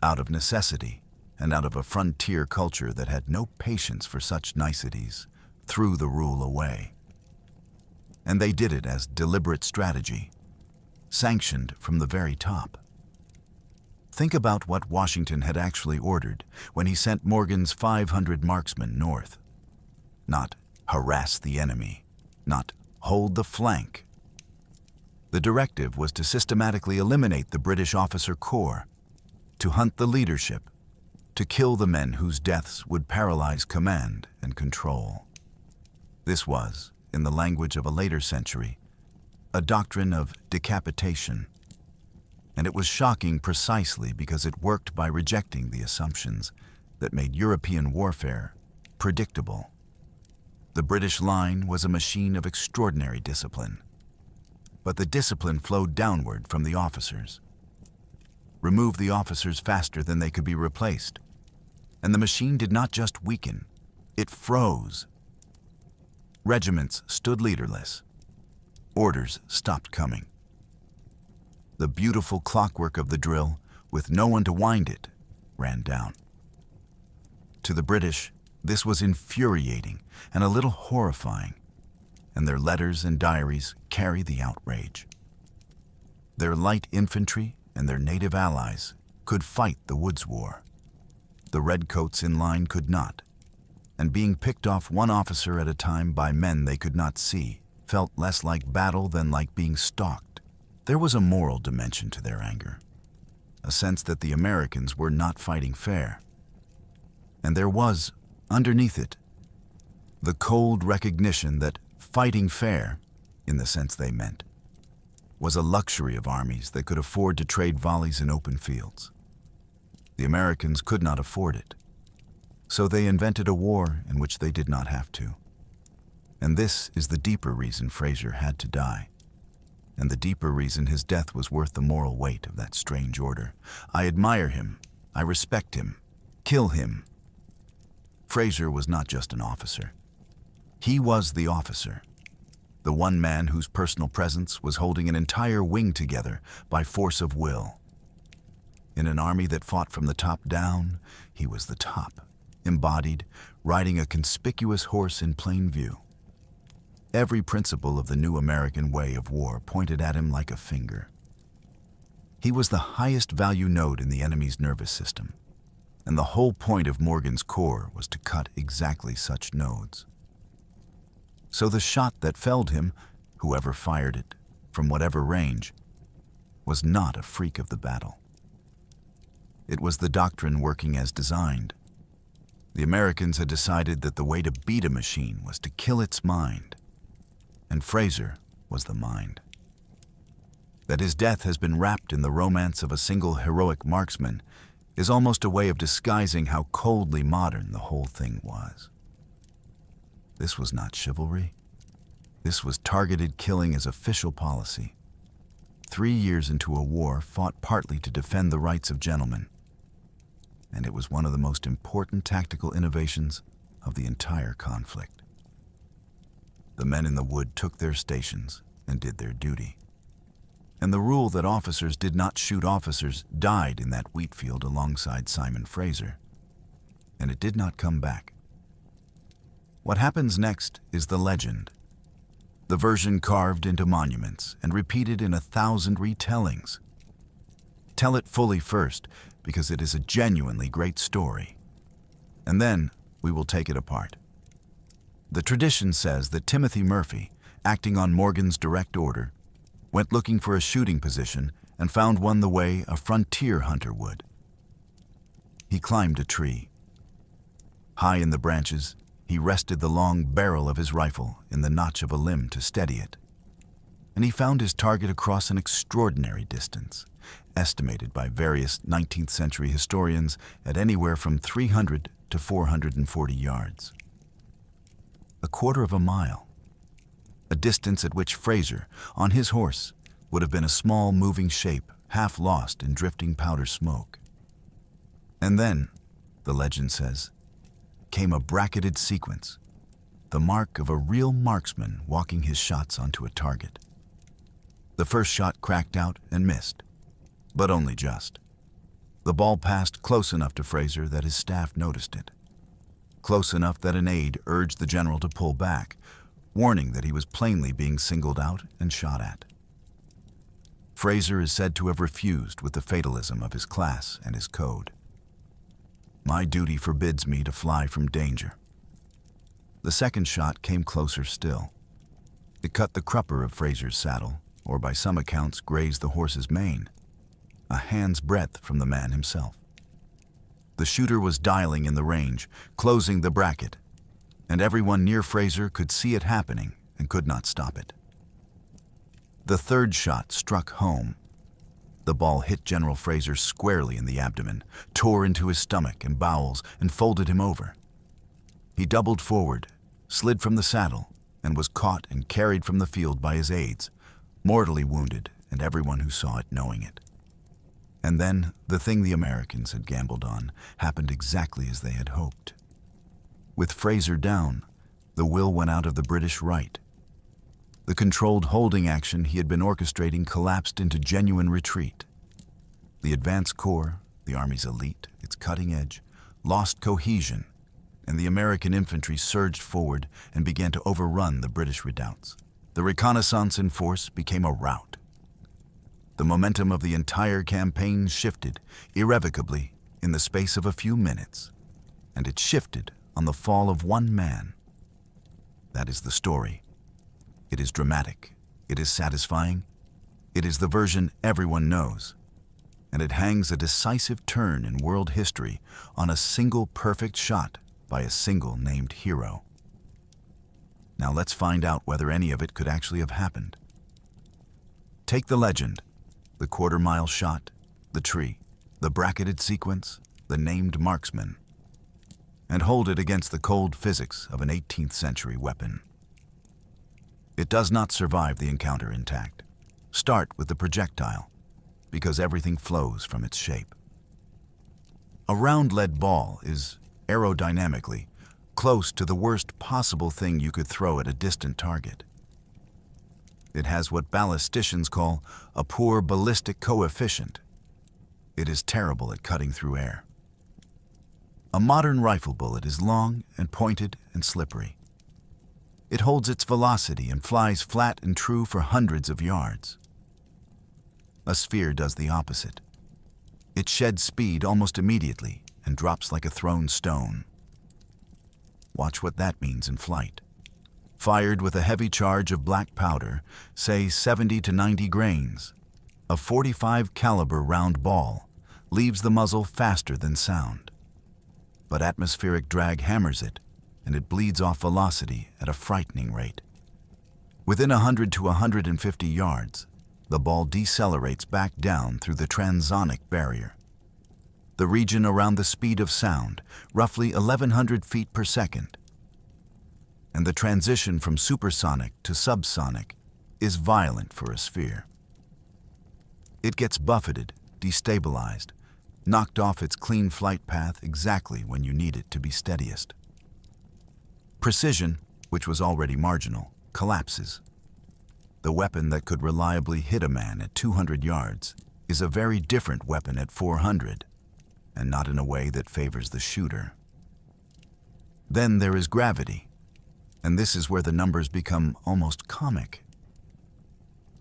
out of necessity and out of a frontier culture that had no patience for such niceties, threw the rule away. And they did it as deliberate strategy, sanctioned from the very top. Think about what Washington had actually ordered when he sent Morgan's 500 marksmen north. Not harass the enemy, not hold the flank. The directive was to systematically eliminate the British officer corps, to hunt the leadership, to kill the men whose deaths would paralyze command and control. This was, in the language of a later century, a doctrine of decapitation, and it was shocking precisely because it worked by rejecting the assumptions that made European warfare predictable. The British line was a machine of extraordinary discipline, but the discipline flowed downward from the officers. Remove the officers faster than they could be replaced, and the machine did not just weaken, it froze. Regiments stood leaderless. Orders stopped coming. The beautiful clockwork of the drill, with no one to wind it, ran down. To the British, this was infuriating and a little horrifying, and their letters and diaries carry the outrage. Their light infantry and their native allies could fight the Woods War. The redcoats in line could not, and being picked off one officer at a time by men they could not see felt less like battle than like being stalked. There was a moral dimension to their anger, a sense that the Americans were not fighting fair. And there was, underneath it, the cold recognition that fighting fair, in the sense they meant, was a luxury of armies that could afford to trade volleys in open fields. The Americans could not afford it, so they invented a war in which they did not have to. And this is the deeper reason Fraser had to die, and the deeper reason his death was worth the moral weight of that strange order. I admire him. I respect him. Kill him. Fraser was not just an officer. He was the officer, the one man whose personal presence was holding an entire wing together by force of will. In an army that fought from the top down, he was the top, embodied, riding a conspicuous horse in plain view. Every principle of the new American way of war pointed at him like a finger. He was the highest value node in the enemy's nervous system, and the whole point of Morgan's corps was to cut exactly such nodes. So the shot that felled him, whoever fired it, from whatever range, was not a freak of the battle. It was the doctrine working as designed. The Americans had decided that the way to beat a machine was to kill its mind. and Fraser was the mind. That his death has been wrapped in the romance of a single heroic marksman is almost a way of disguising how coldly modern the whole thing was. This was not chivalry. This was targeted killing as official policy. 3 years into a war fought partly to defend the rights of gentlemen, and it was one of the most important tactical innovations of the entire conflict. The men in the wood took their stations and did their duty. And the rule that officers did not shoot officers died in that wheat field alongside Simon Fraser, and it did not come back. What happens next is the legend, the version carved into monuments and repeated in 1,000 retellings. Tell it fully first, because it is a genuinely great story, and then we will take it apart. The tradition says that Timothy Murphy, acting on Morgan's direct order, went looking for a shooting position and found one the way a frontier hunter would. He climbed a tree. High in the branches, he rested the long barrel of his rifle in the notch of a limb to steady it, and he found his target across an extraordinary distance, estimated by various 19th century historians at anywhere from 300 to 440 yards. A quarter of a mile, a distance at which Fraser, on his horse, would have been a small moving shape half lost in drifting powder smoke. And then, the legend says, came a bracketed sequence, the mark of a real marksman walking his shots onto a target. The first shot cracked out and missed, but only just. The ball passed close enough to Fraser that his staff noticed it, close enough that an aide urged the general to pull back, warning that he was plainly being singled out and shot at. Fraser is said to have refused with the fatalism of his class and his code. My duty forbids me to fly from danger. The second shot came closer still. It cut the crupper of Fraser's saddle, or by some accounts grazed the horse's mane, a hand's breadth from the man himself. The shooter was dialing in the range, closing the bracket, and everyone near Fraser could see it happening and could not stop it. The third shot struck home. The ball hit General Fraser squarely in the abdomen, tore into his stomach and bowels, and folded him over. He doubled forward, slid from the saddle, and was caught and carried from the field by his aides, mortally wounded, and everyone who saw it knowing it. And then, the thing the Americans had gambled on happened exactly as they had hoped. With Fraser down, the will went out of the British right. The controlled holding action he had been orchestrating collapsed into genuine retreat. The advance corps, the Army's elite, its cutting edge, lost cohesion, and the American infantry surged forward and began to overrun the British redoubts. The reconnaissance in force became a rout. The momentum of the entire campaign shifted irrevocably in the space of a few minutes, and it shifted on the fall of one man. That is the story. It is dramatic. It is satisfying. It is the version everyone knows. And it hangs a decisive turn in world history on a single perfect shot by a single named hero. Now let's find out whether any of it could actually have happened. Take the legend, the quarter-mile shot, the tree, the bracketed sequence, the named marksman, and hold it against the cold physics of an 18th century weapon. It does not survive the encounter intact. Start with the projectile, because everything flows from its shape. A round lead ball is, aerodynamically, close to the worst possible thing you could throw at a distant target. It has what ballisticians call a poor ballistic coefficient. It is terrible at cutting through air. A modern rifle bullet is long and pointed and slippery. It holds its velocity and flies flat and true for hundreds of yards. A sphere does the opposite. It sheds speed almost immediately and drops like a thrown stone. Watch what that means in flight. Fired with a heavy charge of black powder, say 70 to 90 grains, a .45 caliber round ball leaves the muzzle faster than sound. But atmospheric drag hammers it, and it bleeds off velocity at a frightening rate. Within 100 to 150 yards, the ball decelerates back down through the transonic barrier, the region around the speed of sound, roughly 1,100 feet per second. And the transition from supersonic to subsonic is violent for a sphere. It gets buffeted, destabilized, knocked off its clean flight path exactly when you need it to be steadiest. Precision, which was already marginal, collapses. The weapon that could reliably hit a man at 200 yards is a very different weapon at 400, and not in a way that favors the shooter. Then there is gravity, and this is where the numbers become almost comic.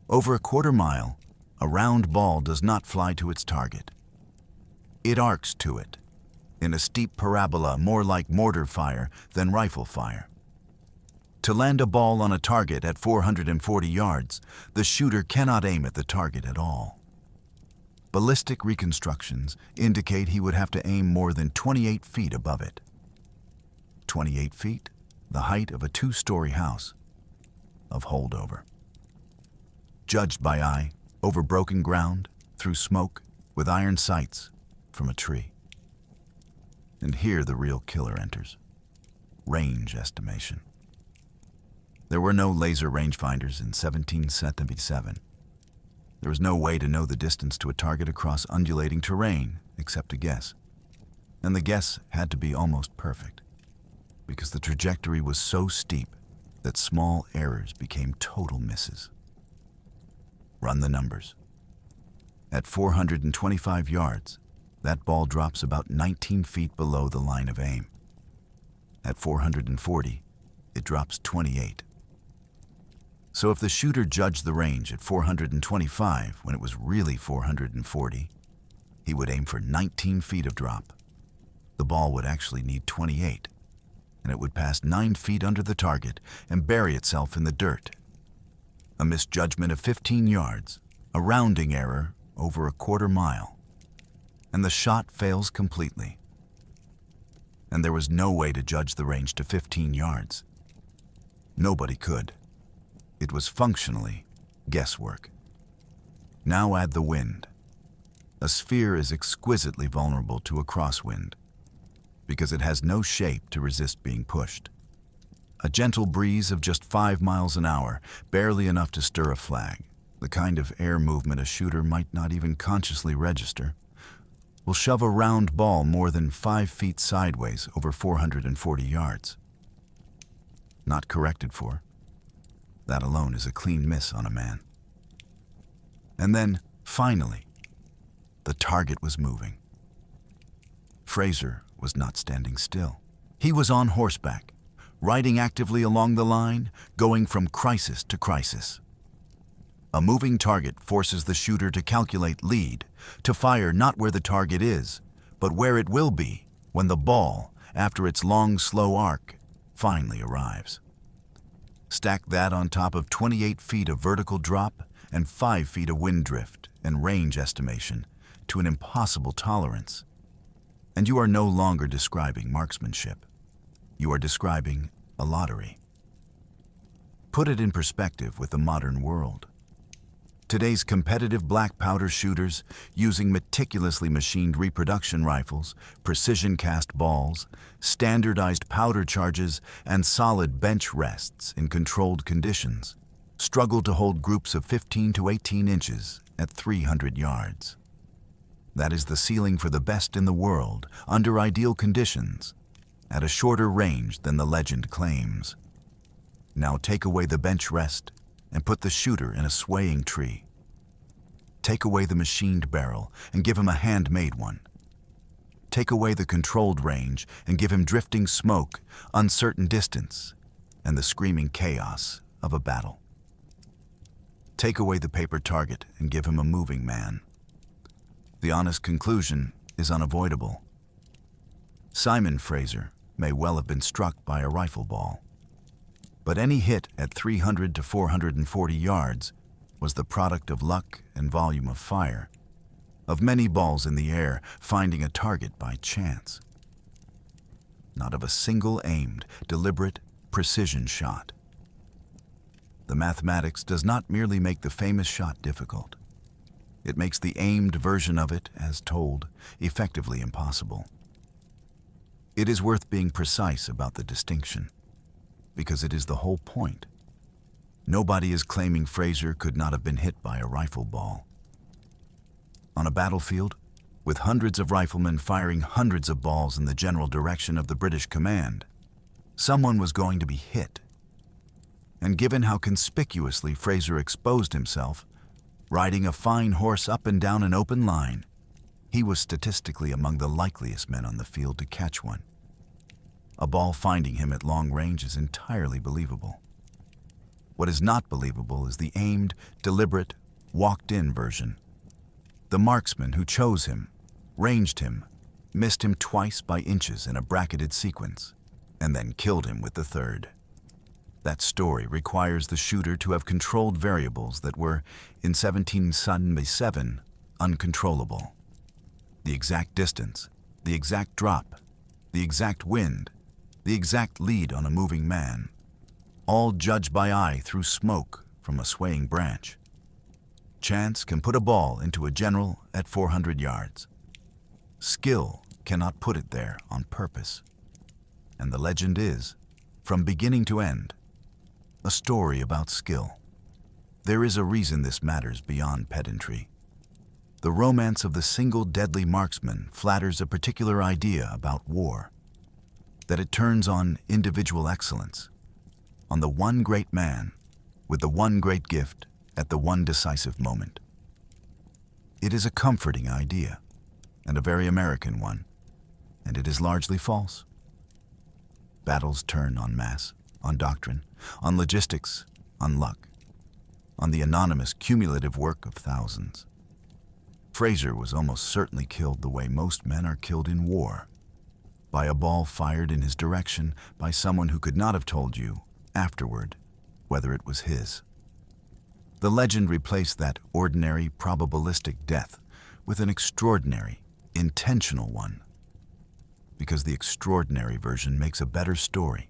Over a quarter mile, a round ball does not fly to its target. It arcs to it, in a steep parabola more like mortar fire than rifle fire. To land a ball on a target at 440 yards, the shooter cannot aim at the target at all. Ballistic reconstructions indicate he would have to aim more than 28 feet above it. 28 feet, the height of a two-story house, of holdover. Judged by eye, over broken ground, through smoke, with iron sights, from a tree. And here the real killer enters. Range estimation. There were no laser rangefinders in 1777. There was no way to know the distance to a target across undulating terrain, except to guess. And the guess had to be almost perfect, because the trajectory was so steep that small errors became total misses. Run the numbers. At 425 yards, that ball drops about 19 feet below the line of aim. At 440, it drops 28. So if the shooter judged the range at 425 when it was really 440, he would aim for 19 feet of drop. The ball would actually need 28, and it would pass 9 feet under the target and bury itself in the dirt. A misjudgment of 15 yards, a rounding error over a quarter mile, and the shot fails completely. And there was no way to judge the range to 15 yards. Nobody could. It was functionally guesswork. Now add the wind. A sphere is exquisitely vulnerable to a crosswind because it has no shape to resist being pushed. A gentle breeze of just 5 miles an hour, barely enough to stir a flag, the kind of air movement a shooter might not even consciously register, will shove a round ball more than 5 feet sideways over 440 yards. Not corrected for. That alone is a clean miss on a man. And then, finally, the target was moving. Fraser was not standing still. He was on horseback, riding actively along the line, going from crisis to crisis. A moving target forces the shooter to calculate lead, to fire not where the target is, but where it will be when the ball, after its long, slow arc, finally arrives. Stack that on top of 28 feet of vertical drop and 5 feet of wind drift and range estimation to an impossible tolerance, and you are no longer describing marksmanship. You are describing a lottery. Put it in perspective with the modern world. Today's competitive black powder shooters, using meticulously machined reproduction rifles, precision-cast balls, standardized powder charges, and solid bench rests in controlled conditions, struggle to hold groups of 15 to 18 inches at 300 yards. That is the ceiling for the best in the world, under ideal conditions, at a shorter range than the legend claims. Now take away the bench rest and put the shooter in a swaying tree. Take away the machined barrel and give him a handmade one. Take away the controlled range and give him drifting smoke, uncertain distance, and the screaming chaos of a battle. Take away the paper target and give him a moving man. The honest conclusion is unavoidable. Simon Fraser may well have been struck by a rifle ball, but any hit at 300 to 440 yards was the product of luck and volume of fire, of many balls in the air finding a target by chance. Not of a single aimed, deliberate, precision shot. The mathematics does not merely make the famous shot difficult. It makes the aimed version of it, as told, effectively impossible. It is worth being precise about the distinction, because it is the whole point. Nobody is claiming Fraser could not have been hit by a rifle ball. On a battlefield, with hundreds of riflemen firing hundreds of balls in the general direction of the British command, someone was going to be hit. And given how conspicuously Fraser exposed himself, riding a fine horse up and down an open line, he was statistically among the likeliest men on the field to catch one. A ball finding him at long range is entirely believable. What is not believable is the aimed, deliberate, walked-in version. The marksman who chose him, ranged him, missed him twice by inches in a bracketed sequence, and then killed him with the third. That story requires the shooter to have controlled variables that were, in 1777, uncontrollable. The exact distance, the exact drop, the exact wind, the exact lead on a moving man, all judged by eye through smoke from a swaying branch. Chance can put a ball into a general at 400 yards. Skill cannot put it there on purpose. And the legend is, from beginning to end, a story about skill. There is a reason this matters beyond pedantry. The romance of the single deadly marksman flatters a particular idea about war, that it turns on individual excellence, on the one great man with the one great gift at the one decisive moment. It is a comforting idea, and a very American one, and it is largely false. Battles turn on mass, on doctrine, on logistics, on luck, on the anonymous cumulative work of thousands. Fraser was almost certainly killed the way most men are killed in war, by a ball fired in his direction by someone who could not have told you, afterward, whether it was his. The legend replaced that ordinary, probabilistic death with an extraordinary, intentional one, because the extraordinary version makes a better story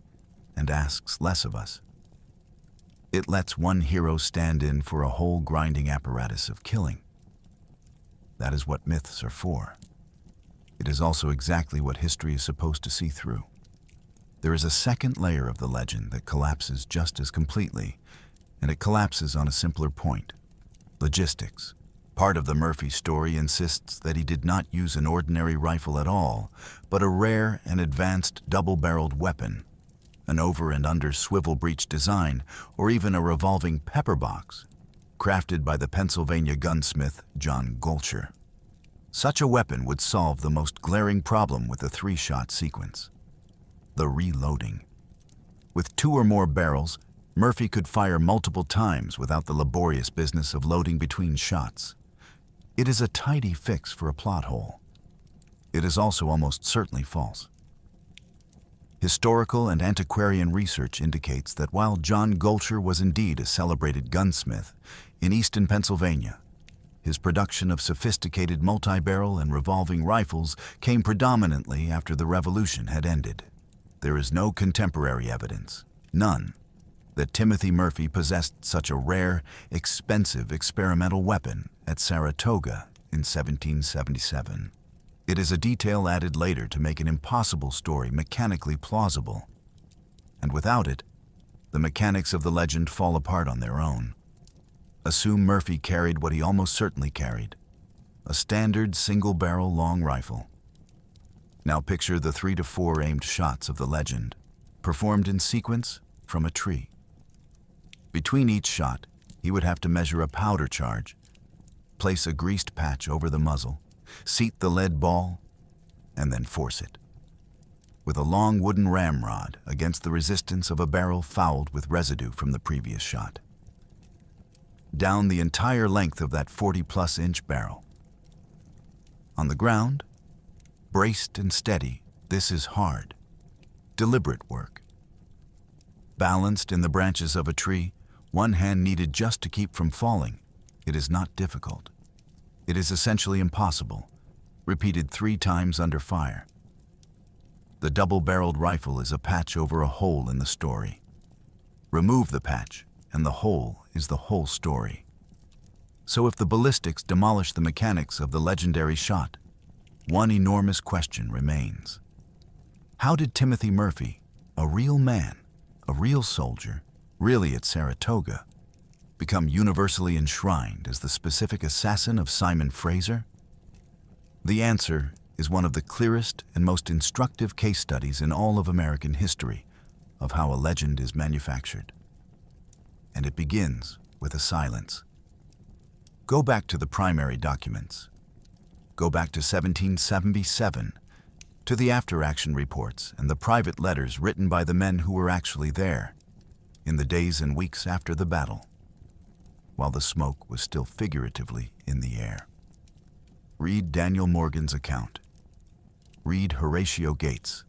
and asks less of us. It lets one hero stand in for a whole grinding apparatus of killing. That is what myths are for. It is also exactly what history is supposed to see through. There is a second layer of the legend that collapses just as completely, and it collapses on a simpler point: logistics. Part of the Murphy story insists that he did not use an ordinary rifle at all, but a rare and advanced double-barreled weapon, an over and under swivel breech design, or even a revolving pepper box, crafted by the Pennsylvania gunsmith John Gulcher. Such a weapon would solve the most glaring problem with the three-shot sequence: the reloading. With two or more barrels, Murphy could fire multiple times without the laborious business of loading between shots. It is a tidy fix for a plot hole. It is also almost certainly false. Historical and antiquarian research indicates that while John Gulcher was indeed a celebrated gunsmith, in eastern Pennsylvania, his production of sophisticated multi-barrel and revolving rifles came predominantly after the Revolution had ended. There is no contemporary evidence, none, that Timothy Murphy possessed such a rare, expensive experimental weapon at Saratoga in 1777. It is a detail added later to make an impossible story mechanically plausible. And without it, the mechanics of the legend fall apart on their own. Assume Murphy carried what he almost certainly carried: a standard single-barrel long rifle. Now picture the 3 to 4 aimed shots of the legend, performed in sequence from a tree. Between each shot, he would have to measure a powder charge, place a greased patch over the muzzle, seat the lead ball, and then force it, with a long wooden ramrod against the resistance of a barrel fouled with residue from the previous shot. Down the entire length of that 40-plus inch barrel. On the ground, braced and steady, this is hard, deliberate work. Balanced in the branches of a tree, one hand needed just to keep from falling, it is not difficult. It is essentially impossible, repeated 3 times under fire. The double-barreled rifle is a patch over a hole in the story. Remove the patch, and the whole is the whole story. So if the ballistics demolish the mechanics of the legendary shot, one enormous question remains. How did Timothy Murphy, a real man, a real soldier, really at Saratoga, become universally enshrined as the specific assassin of Simon Fraser? The answer is one of the clearest and most instructive case studies in all of American history of how a legend is manufactured. And it begins with a silence. Go back to the primary documents. Go back to 1777, to the after-action reports and the private letters written by the men who were actually there in the days and weeks after the battle, while the smoke was still figuratively in the air. Read Daniel Morgan's account. Read Horatio Gates.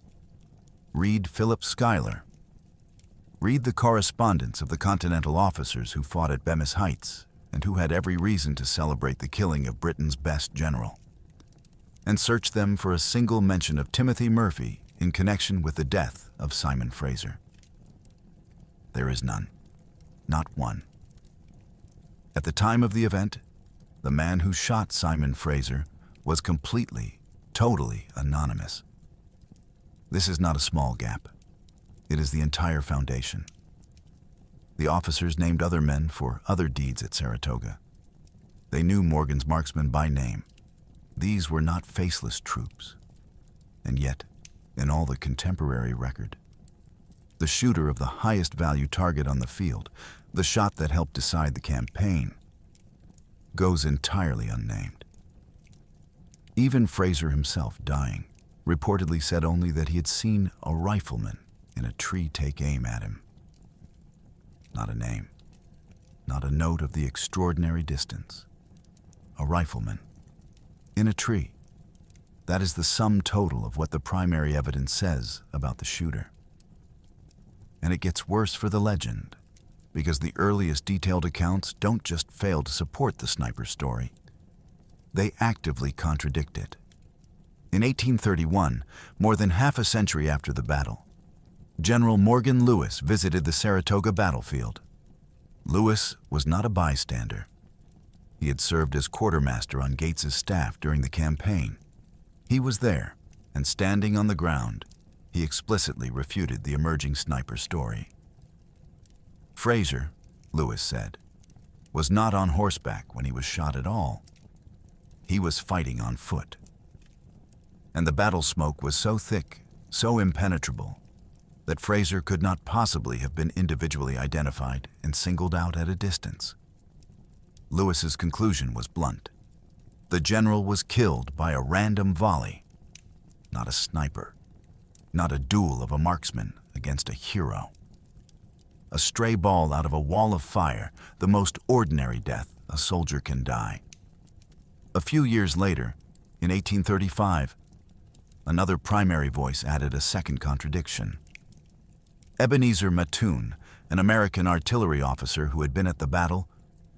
Read Philip Schuyler. Read the correspondence of the Continental officers who fought at Bemis Heights and who had every reason to celebrate the killing of Britain's best general. And search them for a single mention of Timothy Murphy in connection with the death of Simon Fraser. There is none. Not one. At the time of the event, the man who shot Simon Fraser was completely, totally anonymous. This is not a small gap. It is the entire foundation. The officers named other men for other deeds at Saratoga. They knew Morgan's marksmen by name. These were not faceless troops. And yet, in all the contemporary record, the shooter of the highest value target on the field, the shot that helped decide the campaign, goes entirely unnamed. Even Fraser himself, dying, reportedly said only that he had seen a rifleman in a tree take aim at him. Not a name, not a note of the extraordinary distance. A rifleman in a tree. That is the sum total of what the primary evidence says about the shooter. And it gets worse for the legend, because the earliest detailed accounts don't just fail to support the sniper story. They actively contradict it. In 1831, more than half a century after the battle, General Morgan Lewis visited the Saratoga battlefield. Lewis was not a bystander. He had served as quartermaster on Gates's staff during the campaign. He was there, and standing on the ground, he explicitly refuted the emerging sniper story. Fraser, Lewis said, was not on horseback when he was shot at all. He was fighting on foot. And the battle smoke was so thick, so impenetrable, that Fraser could not possibly have been individually identified and singled out at a distance. Lewis's conclusion was blunt. The general was killed by a random volley, not a sniper, not a duel of a marksman against a hero. A stray ball out of a wall of fire, the most ordinary death a soldier can die. A few years later, in 1835, another primary voice added a second contradiction. Ebenezer Mattoon, an American artillery officer who had been at the battle,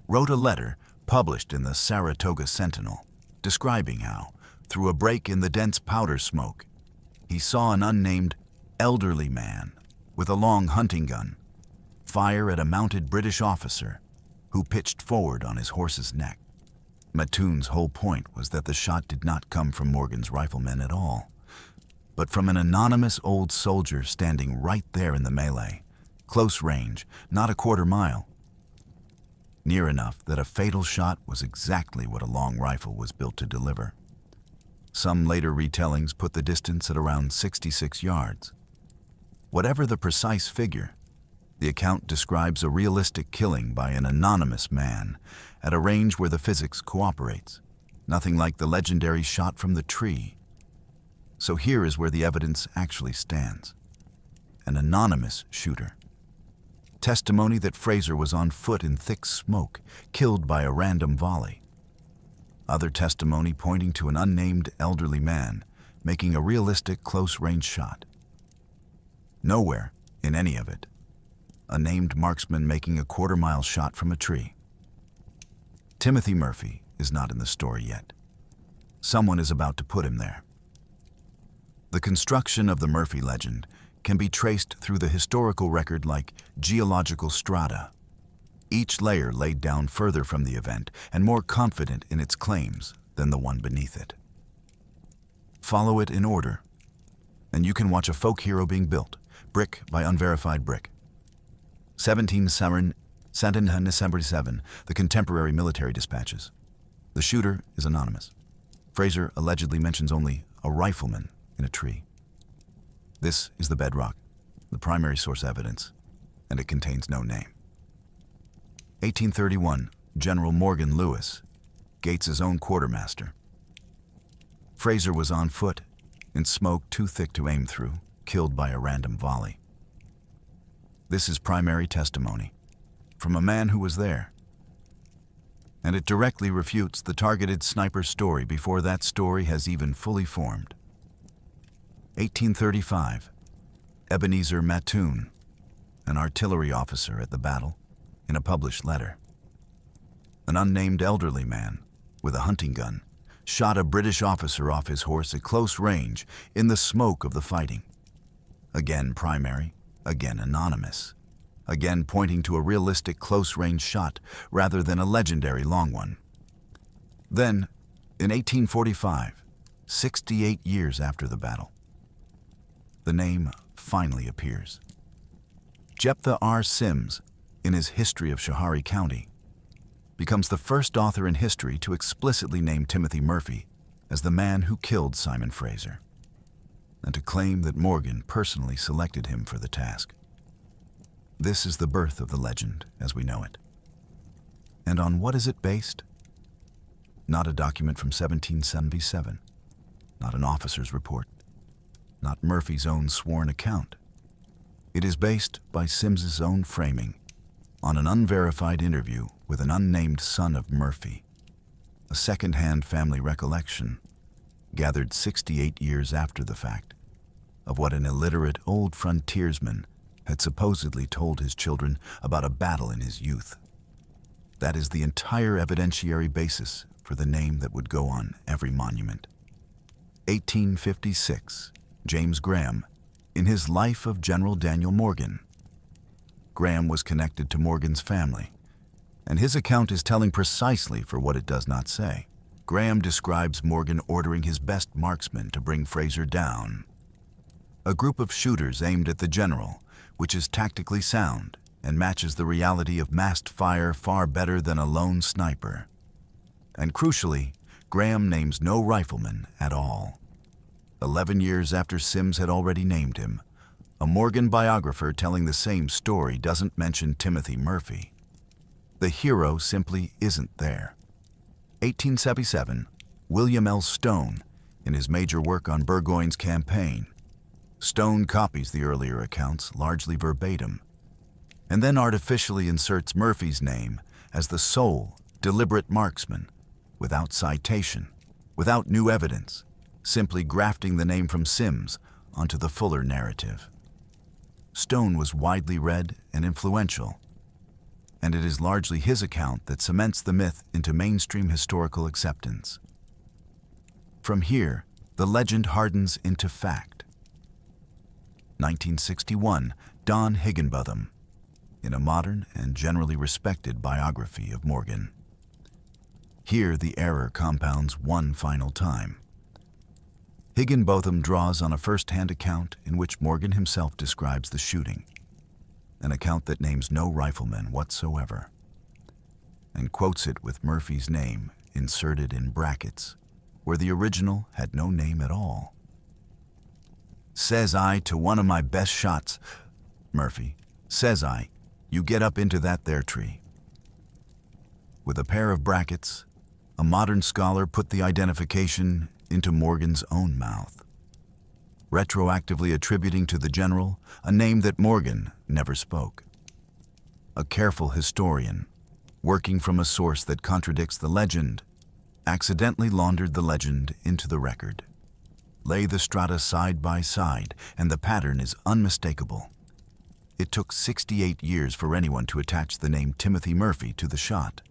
wrote a letter published in the Saratoga Sentinel, describing how, through a break in the dense powder smoke, he saw an unnamed elderly man with a long hunting gun fire at a mounted British officer who pitched forward on his horse's neck. Mattoon's whole point was that the shot did not come from Morgan's riflemen at all, but from an anonymous old soldier standing right there in the melee, close range, not a quarter mile. Near enough that a fatal shot was exactly what a long rifle was built to deliver. Some later retellings put the distance at around 66 yards. Whatever the precise figure, the account describes a realistic killing by an anonymous man at a range where the physics cooperates, nothing like the legendary shot from the tree. So here is where the evidence actually stands. An anonymous shooter. Testimony that Fraser was on foot in thick smoke, killed by a random volley. Other testimony pointing to an unnamed elderly man making a realistic close-range shot. Nowhere, in any of it, a named marksman making a quarter-mile shot from a tree. Timothy Murphy is not in the story yet. Someone is about to put him there. The construction of the Murphy legend can be traced through the historical record like geological strata, each layer laid down further from the event and more confident in its claims than the one beneath it. Follow it in order, and you can watch a folk hero being built, brick by unverified brick. 1777, the contemporary military dispatches. The shooter is anonymous. Fraser allegedly mentions only a rifleman in a tree. This is the bedrock, the primary source evidence, and it contains no name. 1831, General Morgan Lewis, Gates's own quartermaster. Fraser was on foot, in smoke too thick to aim through, killed by a random volley. This is primary testimony from a man who was there, and it directly refutes the targeted sniper story before that story has even fully formed. 1835, Ebenezer Mattoon, an artillery officer at the battle, in a published letter. An unnamed elderly man with a hunting gun shot a British officer off his horse at close range in the smoke of the fighting. Again primary, again anonymous, again pointing to a realistic close-range shot rather than a legendary long one. Then, in 1845, 68 years after the battle, the name finally appears. Jephthah R. Sims, in his History of Schoharie County, becomes the first author in history to explicitly name Timothy Murphy as the man who killed Simon Fraser, and to claim that Morgan personally selected him for the task. This is the birth of the legend as we know it. And on what is it based? Not a document from 1777, not an officer's report, not Murphy's own sworn account. It is based, by Sims's own framing, on an unverified interview with an unnamed son of Murphy, a second-hand family recollection, gathered 68 years after the fact, of what an illiterate old frontiersman had supposedly told his children about a battle in his youth. That is the entire evidentiary basis for the name that would go on every monument. 1856, James Graham, in his Life of General Daniel Morgan. Graham was connected to Morgan's family, and his account is telling precisely for what it does not say. Graham describes Morgan ordering his best marksmen to bring Fraser down. A group of shooters aimed at the general, which is tactically sound and matches the reality of massed fire far better than a lone sniper. And crucially, Graham names no rifleman at all. 11 years after Sims had already named him, a Morgan biographer telling the same story doesn't mention Timothy Murphy. The hero simply isn't there. 1877, William L. Stone, in his major work on Burgoyne's campaign. Stone copies the earlier accounts largely verbatim, and then artificially inserts Murphy's name as the sole, deliberate marksman, without citation, without new evidence, simply grafting the name from Sims onto the fuller narrative. Stone was widely read and influential, and it is largely his account that cements the myth into mainstream historical acceptance. From here, the legend hardens into fact. 1961, Don Higginbotham, in a modern and generally respected biography of Morgan. Here the error compounds one final time. Higginbotham draws on a first-hand account in which Morgan himself describes the shooting, an account that names no rifleman whatsoever, and quotes it with Murphy's name inserted in brackets, where the original had no name at all. "Says I to one of my best shots, Murphy, says I, you get up into that there tree." With a pair of brackets, a modern scholar put the identification into Morgan's own mouth, retroactively attributing to the general a name that Morgan never spoke. A careful historian, working from a source that contradicts the legend, accidentally laundered the legend into the record. Lay the strata side by side, and the pattern is unmistakable. It took 68 years for anyone to attach the name Timothy Murphy to the shot,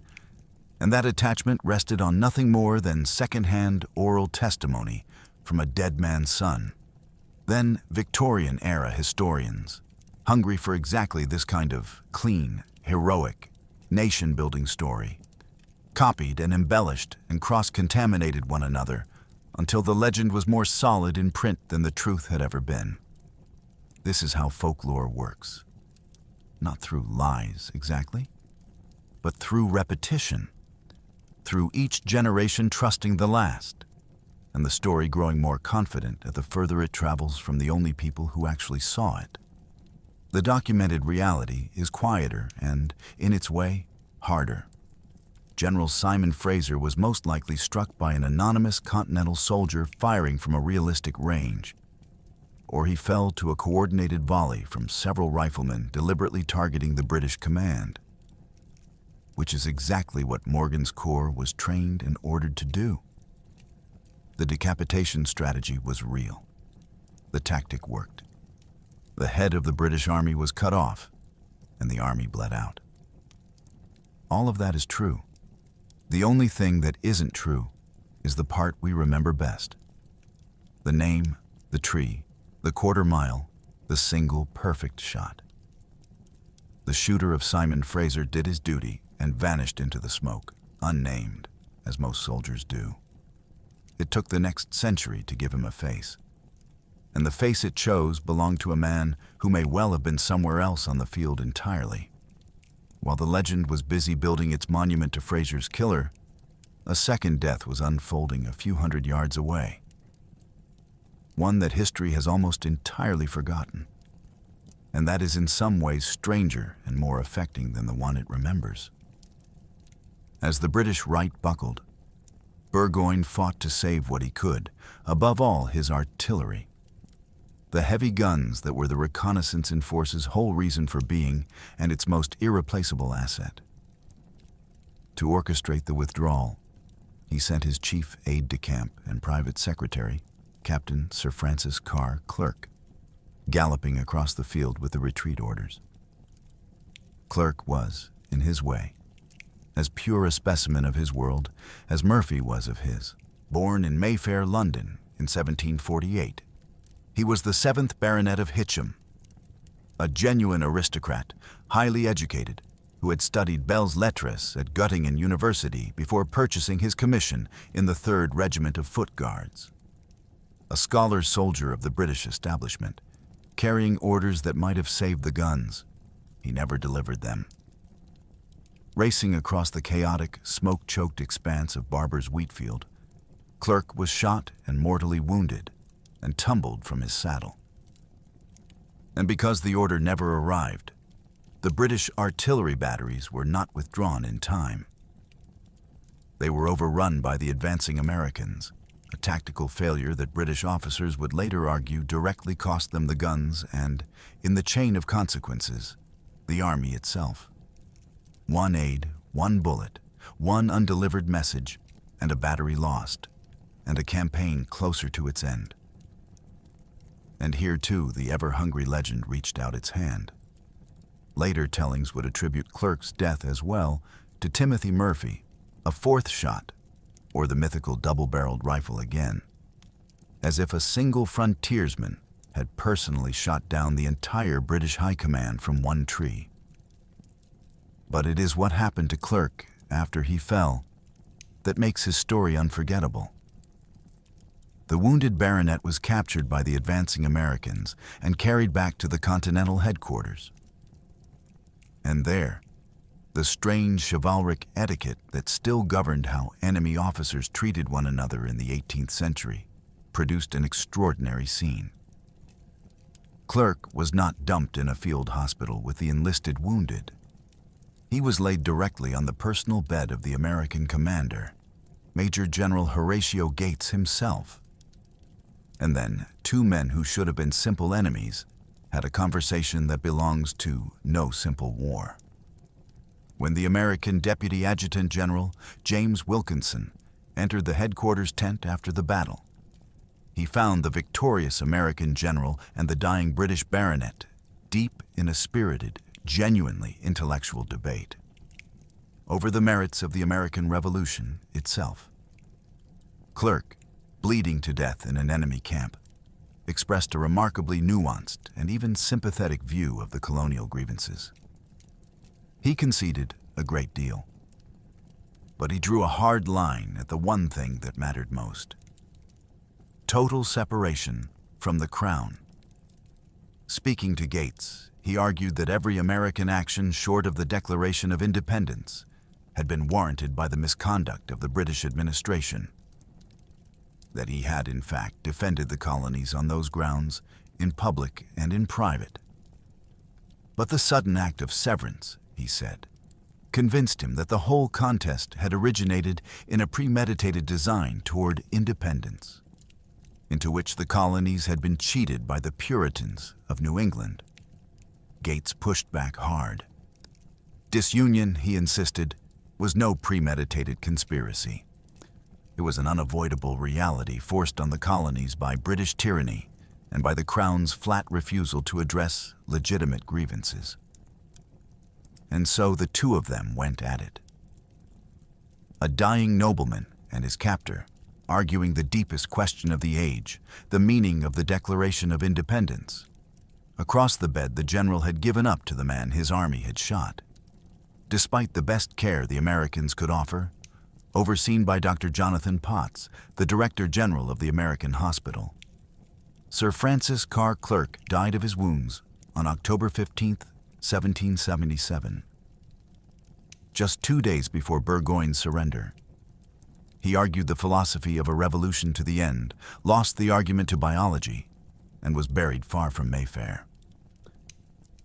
and that attachment rested on nothing more than second-hand oral testimony from a dead man's son. Then Victorian-era historians, hungry for exactly this kind of clean, heroic, nation-building story, copied and embellished and cross-contaminated one another until the legend was more solid in print than the truth had ever been. This is how folklore works. Not through lies, exactly, but through repetition, through each generation trusting the last, and the story growing more confident the further it travels from the only people who actually saw it. The documented reality is quieter and, in its way, harder. General Simon Fraser was most likely struck by an anonymous Continental soldier firing from a realistic range, or he fell to a coordinated volley from several riflemen deliberately targeting the British command, which is exactly what Morgan's Corps was trained and ordered to do. The decapitation strategy was real. The tactic worked. The head of the British Army was cut off, and the army bled out. All of that is true. The only thing that isn't true is the part we remember best. The name, the tree, the quarter mile, the single perfect shot. The shooter of Simon Fraser did his duty and vanished into the smoke, unnamed, as most soldiers do. It took the next century to give him a face. And the face it chose belonged to a man who may well have been somewhere else on the field entirely. While the legend was busy building its monument to Fraser's killer, a second death was unfolding a few hundred yards away. One that history has almost entirely forgotten, and that is in some ways stranger and more affecting than the one it remembers. As the British right buckled, Burgoyne fought to save what he could, above all his artillery. The heavy guns that were the reconnaissance force's whole reason for being and its most irreplaceable asset. To orchestrate the withdrawal, he sent his chief aide-de-camp and private secretary, Captain Sir Francis Carr Clerke, galloping across the field with the retreat orders. Clerke was, in his way, as pure a specimen of his world as Murphy was of his. Born in Mayfair, London, in 1748, he was the 7th Baronet of Hitcham, a genuine aristocrat, highly educated, who had studied belles lettres at Göttingen University before purchasing his commission in the 3rd Regiment of Foot Guards. A scholar soldier of the British establishment, carrying orders that might have saved the guns, he never delivered them. Racing across the chaotic, smoke-choked expanse of Barber's wheatfield, Clerke was shot and mortally wounded, and tumbled from his saddle. And because the order never arrived, the British artillery batteries were not withdrawn in time. They were overrun by the advancing Americans, a tactical failure that British officers would later argue directly cost them the guns and, in the chain of consequences, the army itself. One aide, one bullet, one undelivered message, and a battery lost, and a campaign closer to its end. And here, too, the ever-hungry legend reached out its hand. Later tellings would attribute Clerke's death as well to Timothy Murphy, a 4th shot, or the mythical double-barreled rifle again, as if a single frontiersman had personally shot down the entire British High Command from one tree. But it is what happened to Clerke after he fell that makes his story unforgettable. The wounded baronet was captured by the advancing Americans and carried back to the Continental headquarters. And there, the strange chivalric etiquette that still governed how enemy officers treated one another in the 18th century produced an extraordinary scene. Clerke was not dumped in a field hospital with the enlisted wounded. He was laid directly on the personal bed of the American commander, Major General Horatio Gates himself. And then, 2 men who should have been simple enemies had a conversation that belongs to no simple war. When the American Deputy Adjutant General, James Wilkinson, entered the headquarters tent after the battle, he found the victorious American general and the dying British baronet deep in a spirited, genuinely intellectual debate over the merits of the American Revolution itself. Clerke, bleeding to death in an enemy camp, expressed a remarkably nuanced and even sympathetic view of the colonial grievances. He conceded a great deal. But he drew a hard line at the one thing that mattered most: total separation from the crown. Speaking to Gates, he argued that every American action short of the Declaration of Independence had been warranted by the misconduct of the British administration, that he had in fact defended the colonies on those grounds in public and in private. But the sudden act of severance, he said, convinced him that the whole contest had originated in a premeditated design toward independence, into which the colonies had been cheated by the Puritans of New England. Gates pushed back hard. Disunion, he insisted, was no premeditated conspiracy. It was an unavoidable reality forced on the colonies by British tyranny and by the Crown's flat refusal to address legitimate grievances. And so the two of them went at it. A dying nobleman and his captor, arguing the deepest question of the age, the meaning of the Declaration of Independence. Across the bed, the general had given up to the man his army had shot. Despite the best care the Americans could offer, overseen by Dr. Jonathan Potts, the Director General of the American Hospital, Sir Francis Carr Clerk died of his wounds on October 15, 1777, just 2 days before Burgoyne's surrender. He argued the philosophy of a revolution to the end, lost the argument to biology, and was buried far from Mayfair.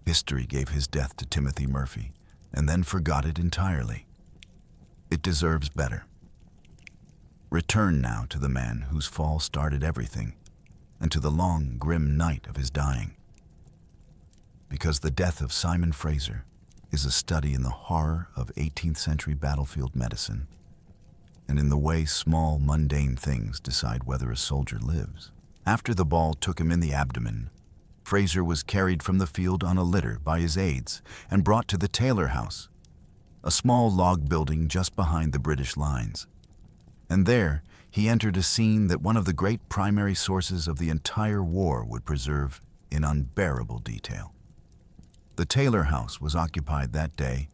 History gave his death to Timothy Murphy, and then forgot it entirely. It deserves better. Return now to the man whose fall started everything, and to the long, grim night of his dying. Because the death of Simon Fraser is a study in the horror of 18th century battlefield medicine, and in the way small, mundane things decide whether a soldier lives. After the ball took him in the abdomen, Fraser was carried from the field on a litter by his aides and brought to the Taylor House, a small log building just behind the British lines. And there he entered a scene that one of the great primary sources of the entire war would preserve in unbearable detail. The Taylor House was occupied that day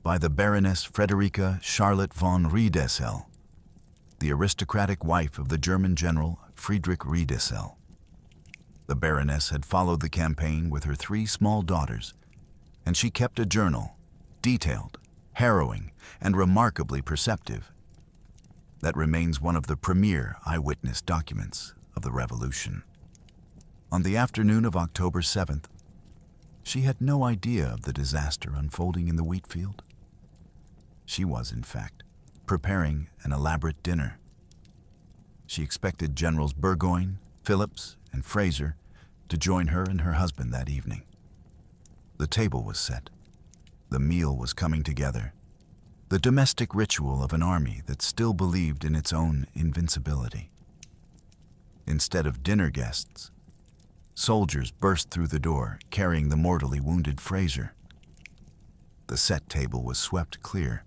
by the Baroness Frederica Charlotte von Riedesel, the aristocratic wife of the German general Friedrich Riedesel. The Baroness had followed the campaign with her 3 small daughters, and she kept a journal, detailed, harrowing, and remarkably perceptive, that remains one of the premier eyewitness documents of the Revolution. On the afternoon of October 7th, she had no idea of the disaster unfolding in the wheat field. She was, in fact, preparing an elaborate dinner. She expected Generals Burgoyne, Phillips, and Fraser to join her and her husband that evening. The table was set. The meal was coming together. The domestic ritual of an army that still believed in its own invincibility. Instead of dinner guests, soldiers burst through the door carrying the mortally wounded Fraser. The set table was swept clear.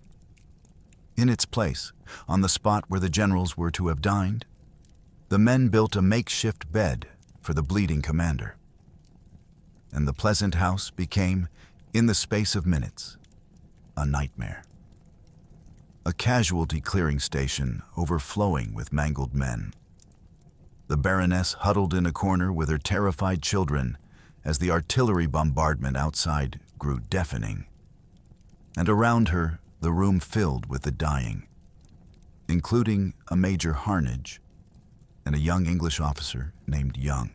In its place, on the spot where the generals were to have dined, the men built a makeshift bed for the bleeding commander. And the pleasant house became, in the space of minutes, a nightmare. A casualty clearing station overflowing with mangled men. The Baroness huddled in a corner with her terrified children as the artillery bombardment outside grew deafening. And around her, the room filled with the dying, including a Major Harnage and a young English officer named Young,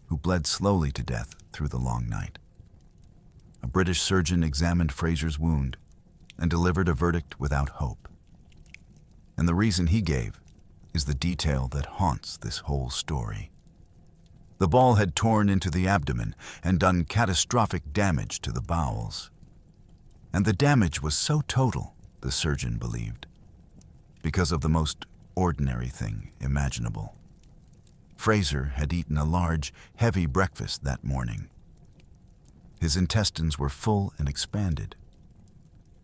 who bled slowly to death through the long night. A British surgeon examined Fraser's wound and delivered a verdict without hope. And the reason he gave is the detail that haunts this whole story. The ball had torn into the abdomen and done catastrophic damage to the bowels. And the damage was so total, the surgeon believed, because of the most ordinary thing imaginable. Fraser had eaten a large, heavy breakfast that morning. His intestines were full and expanded.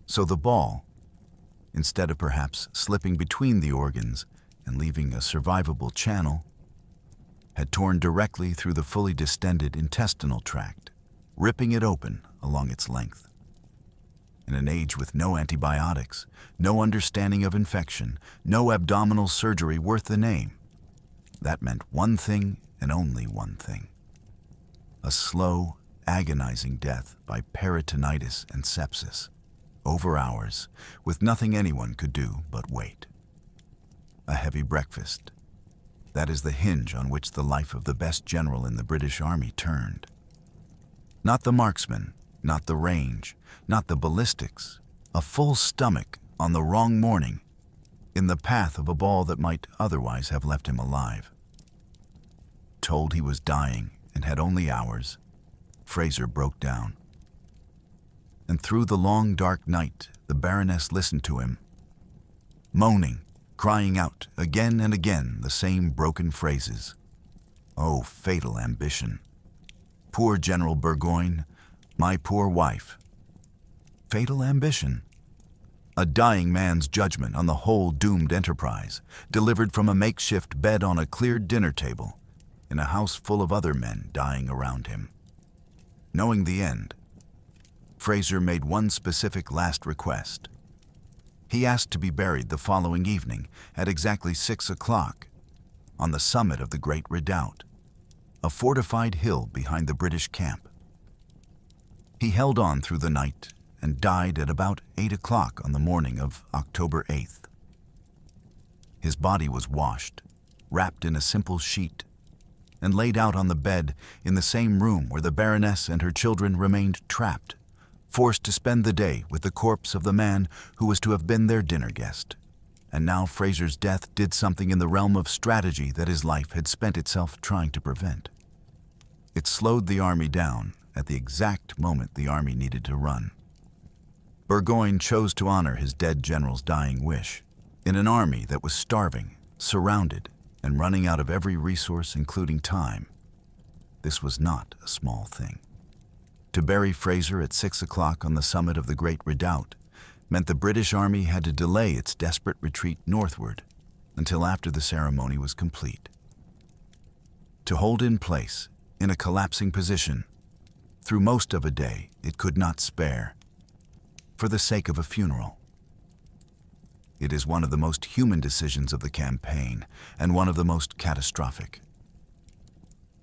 So the ball, instead of perhaps slipping between the organs and leaving a survivable channel, had torn directly through the fully distended intestinal tract, ripping it open along its length. In an age with no antibiotics, no understanding of infection, no abdominal surgery worth the name, that meant one thing and only one thing: a slow, agonizing death by peritonitis and sepsis, over hours, with nothing anyone could do but wait. A heavy breakfast. That is the hinge on which the life of the best general in the British Army turned. Not the marksman, not the range, not the ballistics. A full stomach on the wrong morning, in the path of a ball that might otherwise have left him alive. Told he was dying and had only hours, Fraser broke down. And through the long dark night, the Baroness listened to him, moaning, crying out again and again the same broken phrases. Oh, fatal ambition! Poor General Burgoyne, my poor wife. Fatal ambition? A dying man's judgment on the whole doomed enterprise, delivered from a makeshift bed on a cleared dinner table, in a house full of other men dying around him. Knowing the end, Fraser made one specific last request. He asked to be buried the following evening at exactly 6 o'clock on the summit of the Great Redoubt, a fortified hill behind the British camp. He held on through the night and died at about 8 o'clock on the morning of October 8th. His body was washed, wrapped in a simple sheet, and laid out on the bed in the same room where the Baroness and her children remained trapped, forced to spend the day with the corpse of the man who was to have been their dinner guest. And now Fraser's death did something in the realm of strategy that his life had spent itself trying to prevent. It slowed the army down at the exact moment the army needed to run. Burgoyne chose to honor his dead general's dying wish in an army that was starving, surrounded, and running out of every resource, including time. This was not a small thing. To bury Fraser at 6 o'clock on the summit of the Great Redoubt meant the British Army had to delay its desperate retreat northward until after the ceremony was complete. To hold in place, in a collapsing position, through most of a day it could not spare, for the sake of a funeral. It is one of the most human decisions of the campaign, and one of the most catastrophic.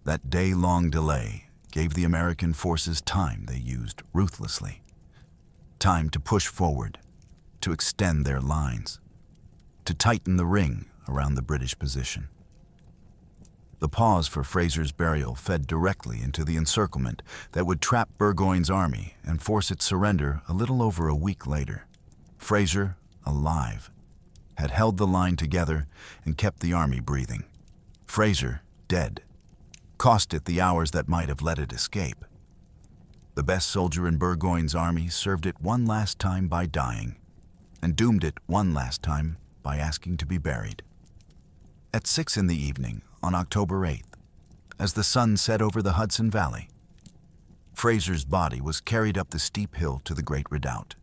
That day-long delay gave the American forces time they used ruthlessly. Time to push forward, to extend their lines, to tighten the ring around the British position. The pause for Fraser's burial fed directly into the encirclement that would trap Burgoyne's army and force its surrender a little over a week later. Fraser, alive, had held the line together and kept the army breathing. Fraser, dead, cost it the hours that might have let it escape. The best soldier in Burgoyne's army served it one last time by dying, and doomed it one last time by asking to be buried. At 6 in the evening, on October 8th, as the sun set over the Hudson Valley, Fraser's body was carried up the steep hill to the Great Redoubt.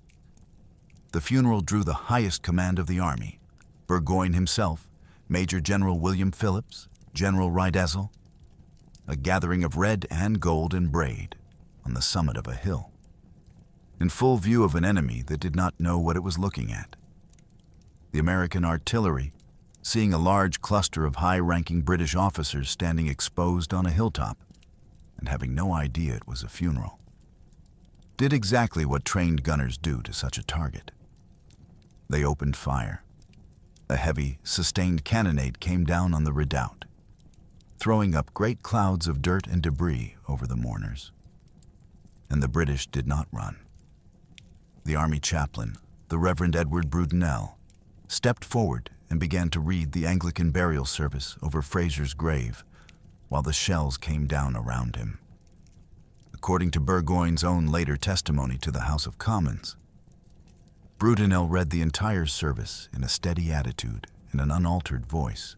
The funeral drew the highest command of the army: Burgoyne himself, Major General William Phillips, General Riedesel, a gathering of red and gold and braid on the summit of a hill, in full view of an enemy that did not know what it was looking at. The American artillery, seeing a large cluster of high-ranking British officers standing exposed on a hilltop, and having no idea it was a funeral, did exactly what trained gunners do to such a target. They opened fire. A heavy, sustained cannonade came down on the redoubt, throwing up great clouds of dirt and debris over the mourners. And the British did not run. The army chaplain, the Reverend Edward Brudenell, stepped forward and began to read the Anglican burial service over Fraser's grave while the shells came down around him. According to Burgoyne's own later testimony to the House of Commons, Brudenell read the entire service in a steady attitude in an unaltered voice,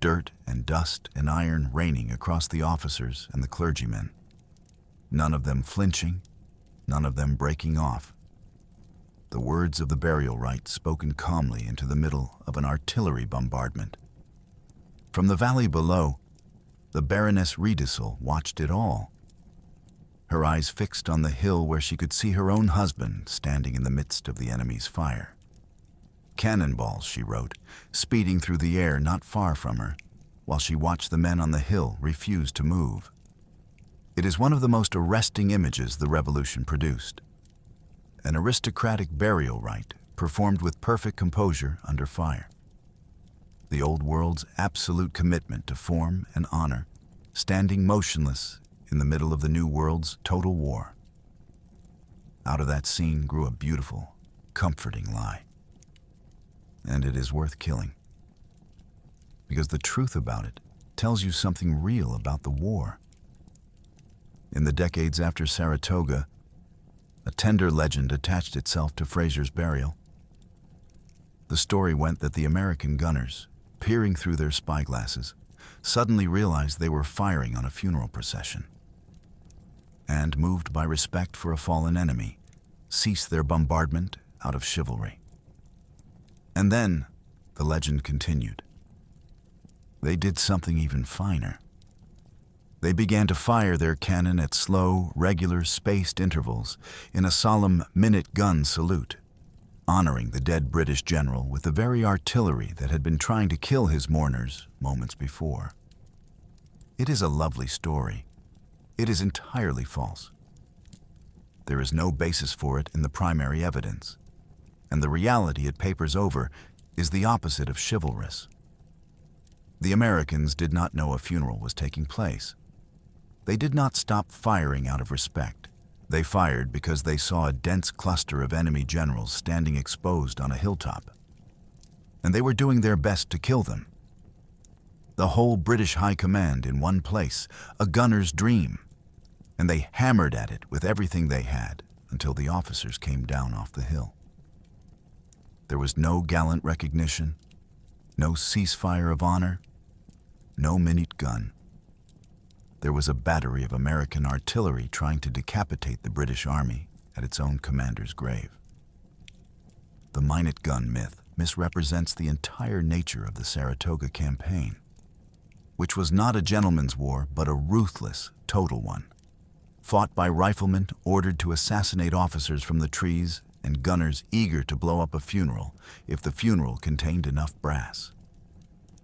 dirt and dust and iron raining across the officers and the clergymen, none of them flinching, none of them breaking off. The words of the burial rite spoken calmly into the middle of an artillery bombardment. From the valley below, the Baroness Riedesel watched it all. her eyes fixed on the hill where she could see her own husband standing in the midst of the enemy's fire. "Cannonballs," she wrote, speeding through the air not far from her, while she watched the men on the hill refuse to move. It is one of the most arresting images the revolution produced. An aristocratic burial rite performed with perfect composure under fire. The old world's absolute commitment to form and honor, standing motionless in the middle of the new world's total war. Out of that scene grew a beautiful, comforting lie. And it is worth killing. Because the truth about it tells you something real about the war. In the decades after Saratoga, a tender legend attached itself to Fraser's burial. The story went that the American gunners, peering through their spyglasses, suddenly realized they were firing on a funeral procession. And, moved by respect for a fallen enemy, ceased their bombardment out of chivalry. And then, the legend continued. They did something even finer. They began to fire their cannon at slow, regular, spaced intervals in a solemn minute-gun salute, honoring the dead British general with the very artillery that had been trying to kill his mourners moments before. It is a lovely story. It is entirely false. There is no basis for it in the primary evidence, and the reality it papers over is the opposite of chivalrous. The Americans did not know a funeral was taking place. They did not stop firing out of respect. They fired because they saw a dense cluster of enemy generals standing exposed on a hilltop, and they were doing their best to kill them. The whole British High Command in one place, a gunner's dream, and they hammered at it with everything they had until the officers came down off the hill. There was no gallant recognition, no ceasefire of honor, no minute gun. There was a battery of American artillery trying to decapitate the British Army at its own commander's grave. The minute gun myth misrepresents the entire nature of the Saratoga campaign, which was not a gentleman's war but a ruthless, total one, fought by riflemen ordered to assassinate officers from the trees and gunners eager to blow up a funeral if the funeral contained enough brass.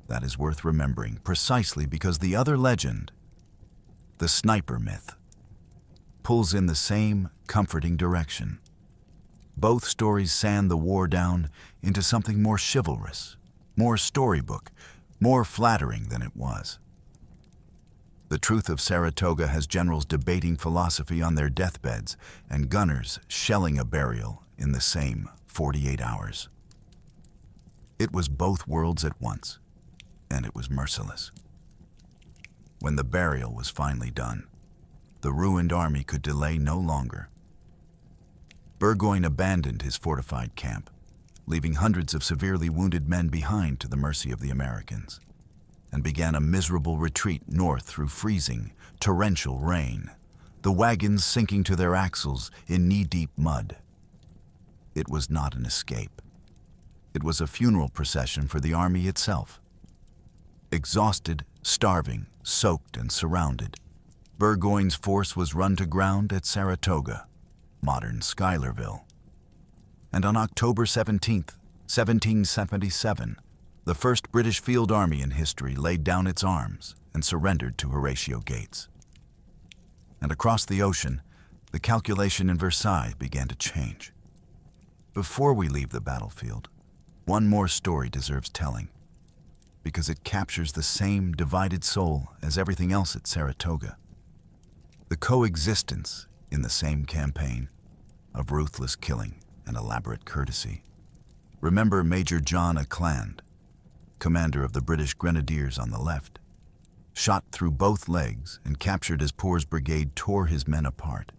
That is worth remembering precisely because the other legend, the sniper myth, pulls in the same comforting direction. Both stories sand the war down into something more chivalrous, more storybook, more flattering than it was. The truth of Saratoga has generals debating philosophy on their deathbeds and gunners shelling a burial in the same 48 hours. It was both worlds at once, and it was merciless. When the burial was finally done, the ruined army could delay no longer. Burgoyne abandoned his fortified camp, leaving hundreds of severely wounded men behind to the mercy of the Americans, and began a miserable retreat north through freezing, torrential rain, the wagons sinking to their axles in knee-deep mud. It was not an escape. It was a funeral procession for the army itself. Exhausted, starving, soaked, and surrounded, Burgoyne's force was run to ground at Saratoga, modern Schuylerville. And on October 17, 1777, the first British field army in history laid down its arms and surrendered to Horatio Gates. And across the ocean, the calculation in Versailles began to change. Before we leave the battlefield, one more story deserves telling, because it captures the same divided soul as everything else at Saratoga. The coexistence in the same campaign of ruthless killing and elaborate courtesy. Remember Major John Acland, commander of the British Grenadiers on the left, shot through both legs and captured as Poor's brigade tore his men apart.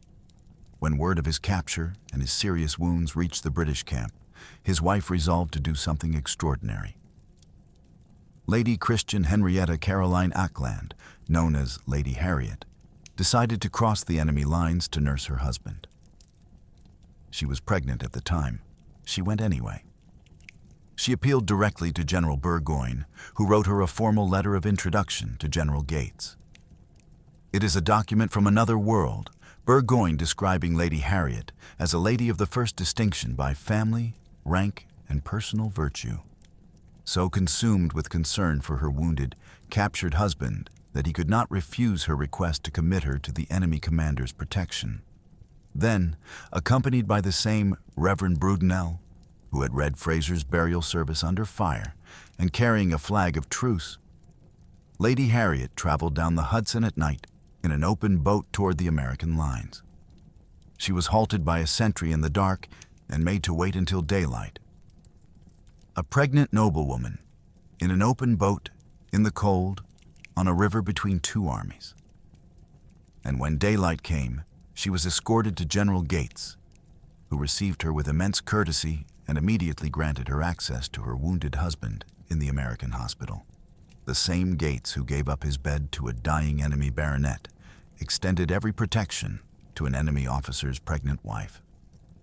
When word of his capture and his serious wounds reached the British camp, his wife resolved to do something extraordinary. Lady Christian Henrietta Caroline Acland, known as Lady Harriet, decided to cross the enemy lines to nurse her husband. She was pregnant at the time. She went anyway. She appealed directly to General Burgoyne, who wrote her a formal letter of introduction to General Gates. It is a document from another world, Burgoyne describing Lady Harriet as a lady of the first distinction by family, rank, and personal virtue, so consumed with concern for her wounded, captured husband that he could not refuse her request to commit her to the enemy commander's protection. Then, accompanied by the same Reverend Brudenell, who had read Fraser's burial service under fire, and carrying a flag of truce, Lady Harriet traveled down the Hudson at night in an open boat toward the American lines. She was halted by a sentry in the dark and made to wait until daylight. A pregnant noblewoman, in an open boat, in the cold, on a river between two armies. And when daylight came, she was escorted to General Gates, who received her with immense courtesy and immediately granted her access to her wounded husband in the American hospital. The same Gates who gave up his bed to a dying enemy baronet extended every protection to an enemy officer's pregnant wife.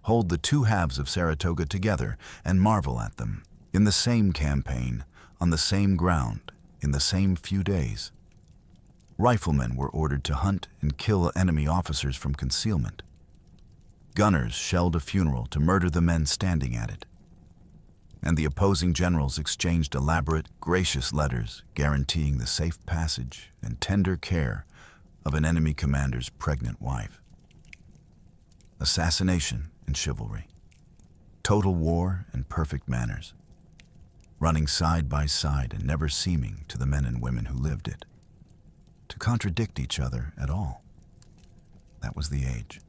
Hold the two halves of Saratoga together and marvel at them, in the same campaign, on the same ground, in the same few days. Riflemen were ordered to hunt and kill enemy officers from concealment. Gunners shelled a funeral to murder the men standing at it. And the opposing generals exchanged elaborate, gracious letters guaranteeing the safe passage and tender care of an enemy commander's pregnant wife. Assassination and chivalry. Total war and perfect manners. Running side by side and never seeming to the men and women who lived it to contradict each other at all. That was the age.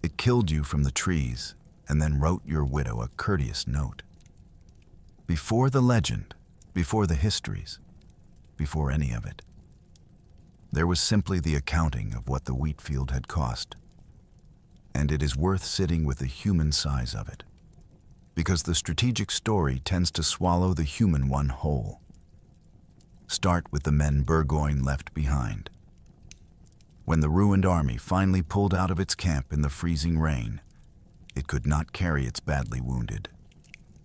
It killed you from the trees and then wrote your widow a courteous note. Before the legend, before the histories, before any of it, there was simply the accounting of what the wheat field had cost. And it is worth sitting with the human size of it, because the strategic story tends to swallow the human one whole. Start with the men Burgoyne left behind. When the ruined army finally pulled out of its camp in the freezing rain, it could not carry its badly wounded.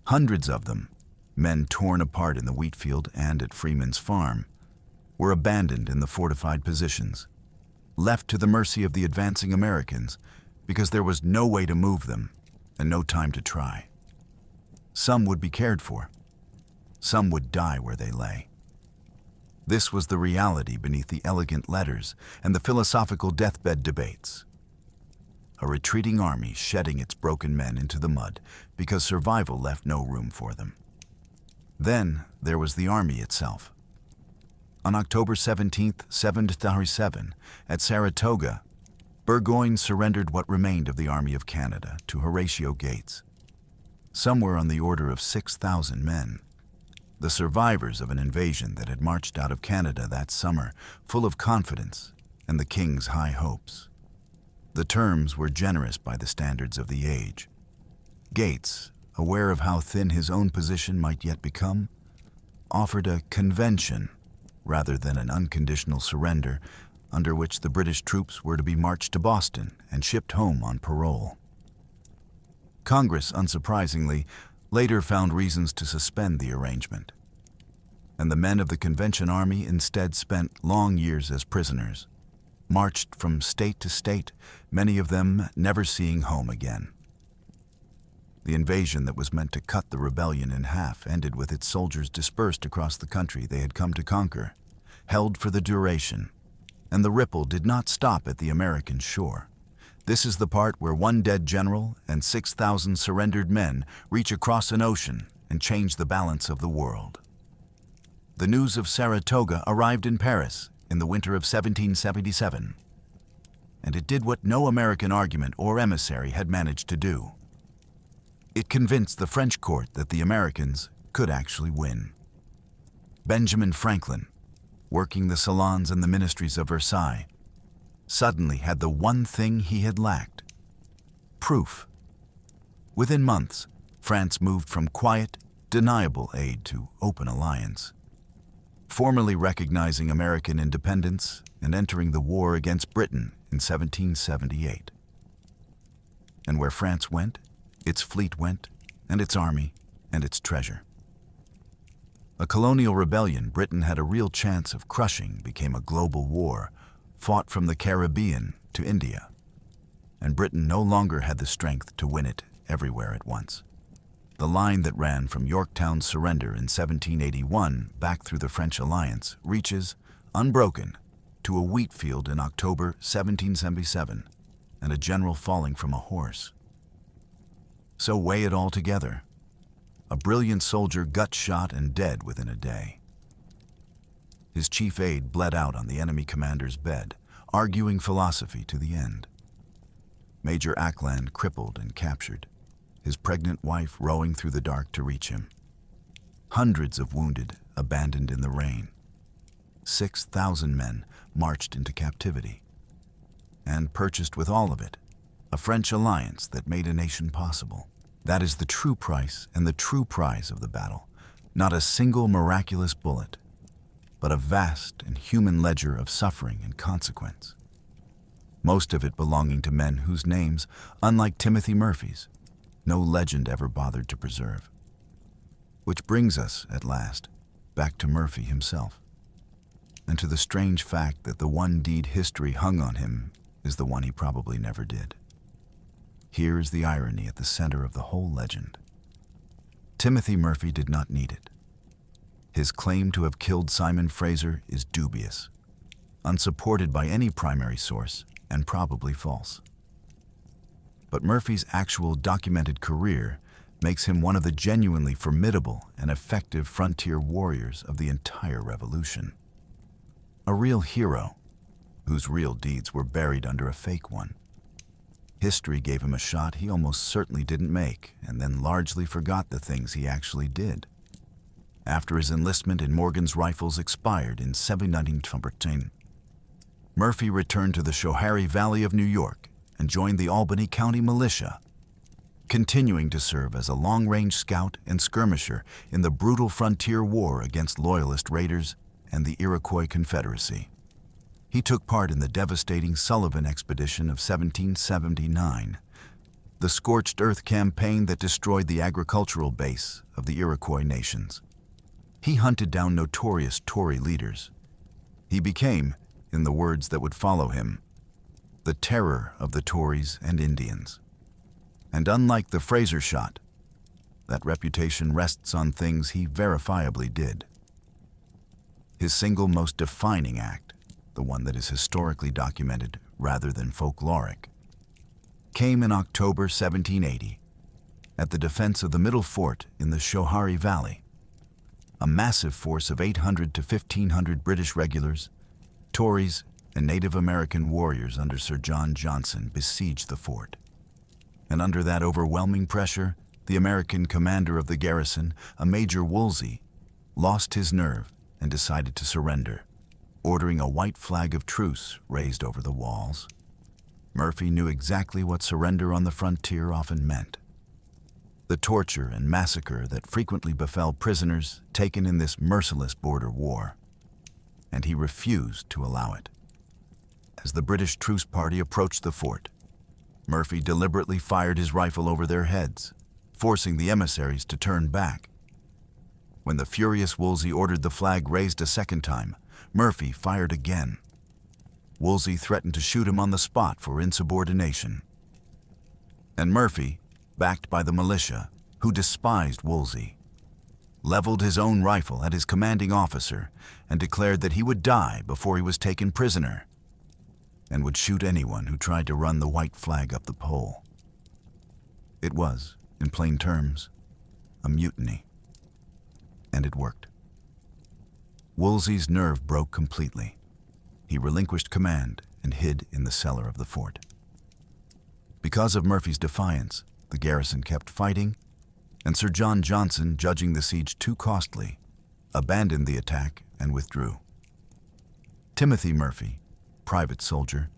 Hundreds of them, men torn apart in the wheat field and at Freeman's farm, were abandoned in the fortified positions, left to the mercy of the advancing Americans because there was no way to move them and no time to try. Some would be cared for. Some would die where they lay. This was the reality beneath the elegant letters and the philosophical deathbed debates. A retreating army shedding its broken men into the mud because survival left no room for them. Then there was the army itself. On October 17, 1737, at Saratoga, Burgoyne surrendered what remained of the Army of Canada to Horatio Gates. Somewhere on the order of 6,000 men, the survivors of an invasion that had marched out of Canada that summer, full of confidence and the king's high hopes. The terms were generous by the standards of the age. Gates, aware of how thin his own position might yet become, offered a convention rather than an unconditional surrender under which the British troops were to be marched to Boston and shipped home on parole. Congress, unsurprisingly, later found reasons to suspend the arrangement, and the men of the Convention Army instead spent long years as prisoners, marched from state to state, many of them never seeing home again. The invasion that was meant to cut the rebellion in half ended with its soldiers dispersed across the country they had come to conquer, held for the duration, and the ripple did not stop at the American shore. This is the part where one dead general and 6,000 surrendered men reach across an ocean and change the balance of the world. The news of Saratoga arrived in Paris in the winter of 1777, and it did what no American argument or emissary had managed to do. It convinced the French court that the Americans could actually win. Benjamin Franklin, working the salons and the ministries of Versailles, suddenly had the one thing he had lacked: proof. Within months, France moved from quiet, deniable aid to open alliance, formally recognizing American independence and entering the war against Britain in 1778. And where France went, its fleet went, and its army, and its treasure. A colonial rebellion Britain had a real chance of crushing became a global war, fought from the Caribbean to India, and Britain no longer had the strength to win it everywhere at once. The line that ran from Yorktown's surrender in 1781 back through the French alliance reaches, unbroken, to a wheat field in October 1777 and a general falling from a horse. So weigh it all together. A brilliant soldier gut shot and dead within a day. His chief aide bled out on the enemy commander's bed, arguing philosophy to the end. Major Ackland crippled and captured, his pregnant wife rowing through the dark to reach him. Hundreds of wounded abandoned in the rain. 6,000 men marched into captivity. And purchased with all of it, a French alliance that made a nation possible. That is the true price and the true prize of the battle. Not a single miraculous bullet, but a vast and human ledger of suffering and consequence. Most of it belonging to men whose names, unlike Timothy Murphy's, no legend ever bothered to preserve. Which brings us, at last, back to Murphy himself, and to the strange fact that the one deed history hung on him is the one he probably never did. Here is the irony at the center of the whole legend. Timothy Murphy did not need it. His claim to have killed Simon Fraser is dubious, unsupported by any primary source, and probably false. But Murphy's actual documented career makes him one of the genuinely formidable and effective frontier warriors of the entire revolution. A real hero, whose real deeds were buried under a fake one. History gave him a shot he almost certainly didn't make, and then largely forgot the things he actually did. After his enlistment in Morgan's Rifles expired in 1719, Murphy returned to the Schoharie Valley of New York and joined the Albany County Militia, continuing to serve as a long-range scout and skirmisher in the brutal frontier war against Loyalist raiders and the Iroquois Confederacy. He took part in the devastating Sullivan Expedition of 1779, the scorched earth campaign that destroyed the agricultural base of the Iroquois nations. He hunted down notorious Tory leaders. He became, in the words that would follow him, the terror of the Tories and Indians. And unlike the Fraser shot, that reputation rests on things he verifiably did. His single most defining act, the one that is historically documented rather than folkloric, came in October 1780 at the defense of the Middle Fort in the Schoharie Valley. A massive force of 800 to 1,500 British regulars, Tories, and Native American warriors under Sir John Johnson besieged the fort. And under that overwhelming pressure, the American commander of the garrison, a Major Woolsey, lost his nerve and decided to surrender, ordering a white flag of truce raised over the walls. Murphy knew exactly what surrender on the frontier often meant. The torture and massacre that frequently befell prisoners taken in this merciless border war. And he refused to allow it. As the British truce party approached the fort, Murphy deliberately fired his rifle over their heads, forcing the emissaries to turn back. When the furious Woolsey ordered the flag raised a second time, Murphy fired again. Woolsey threatened to shoot him on the spot for insubordination. And Murphy, backed by the militia, who despised Woolsey, leveled his own rifle at his commanding officer and declared that he would die before he was taken prisoner, and would shoot anyone who tried to run the white flag up the pole. It was, in plain terms, a mutiny. And it worked. Woolsey's nerve broke completely. He relinquished command and hid in the cellar of the fort. Because of Murphy's defiance, the garrison kept fighting, and Sir John Johnson, judging the siege too costly, abandoned the attack and withdrew. Timothy Murphy, private soldier,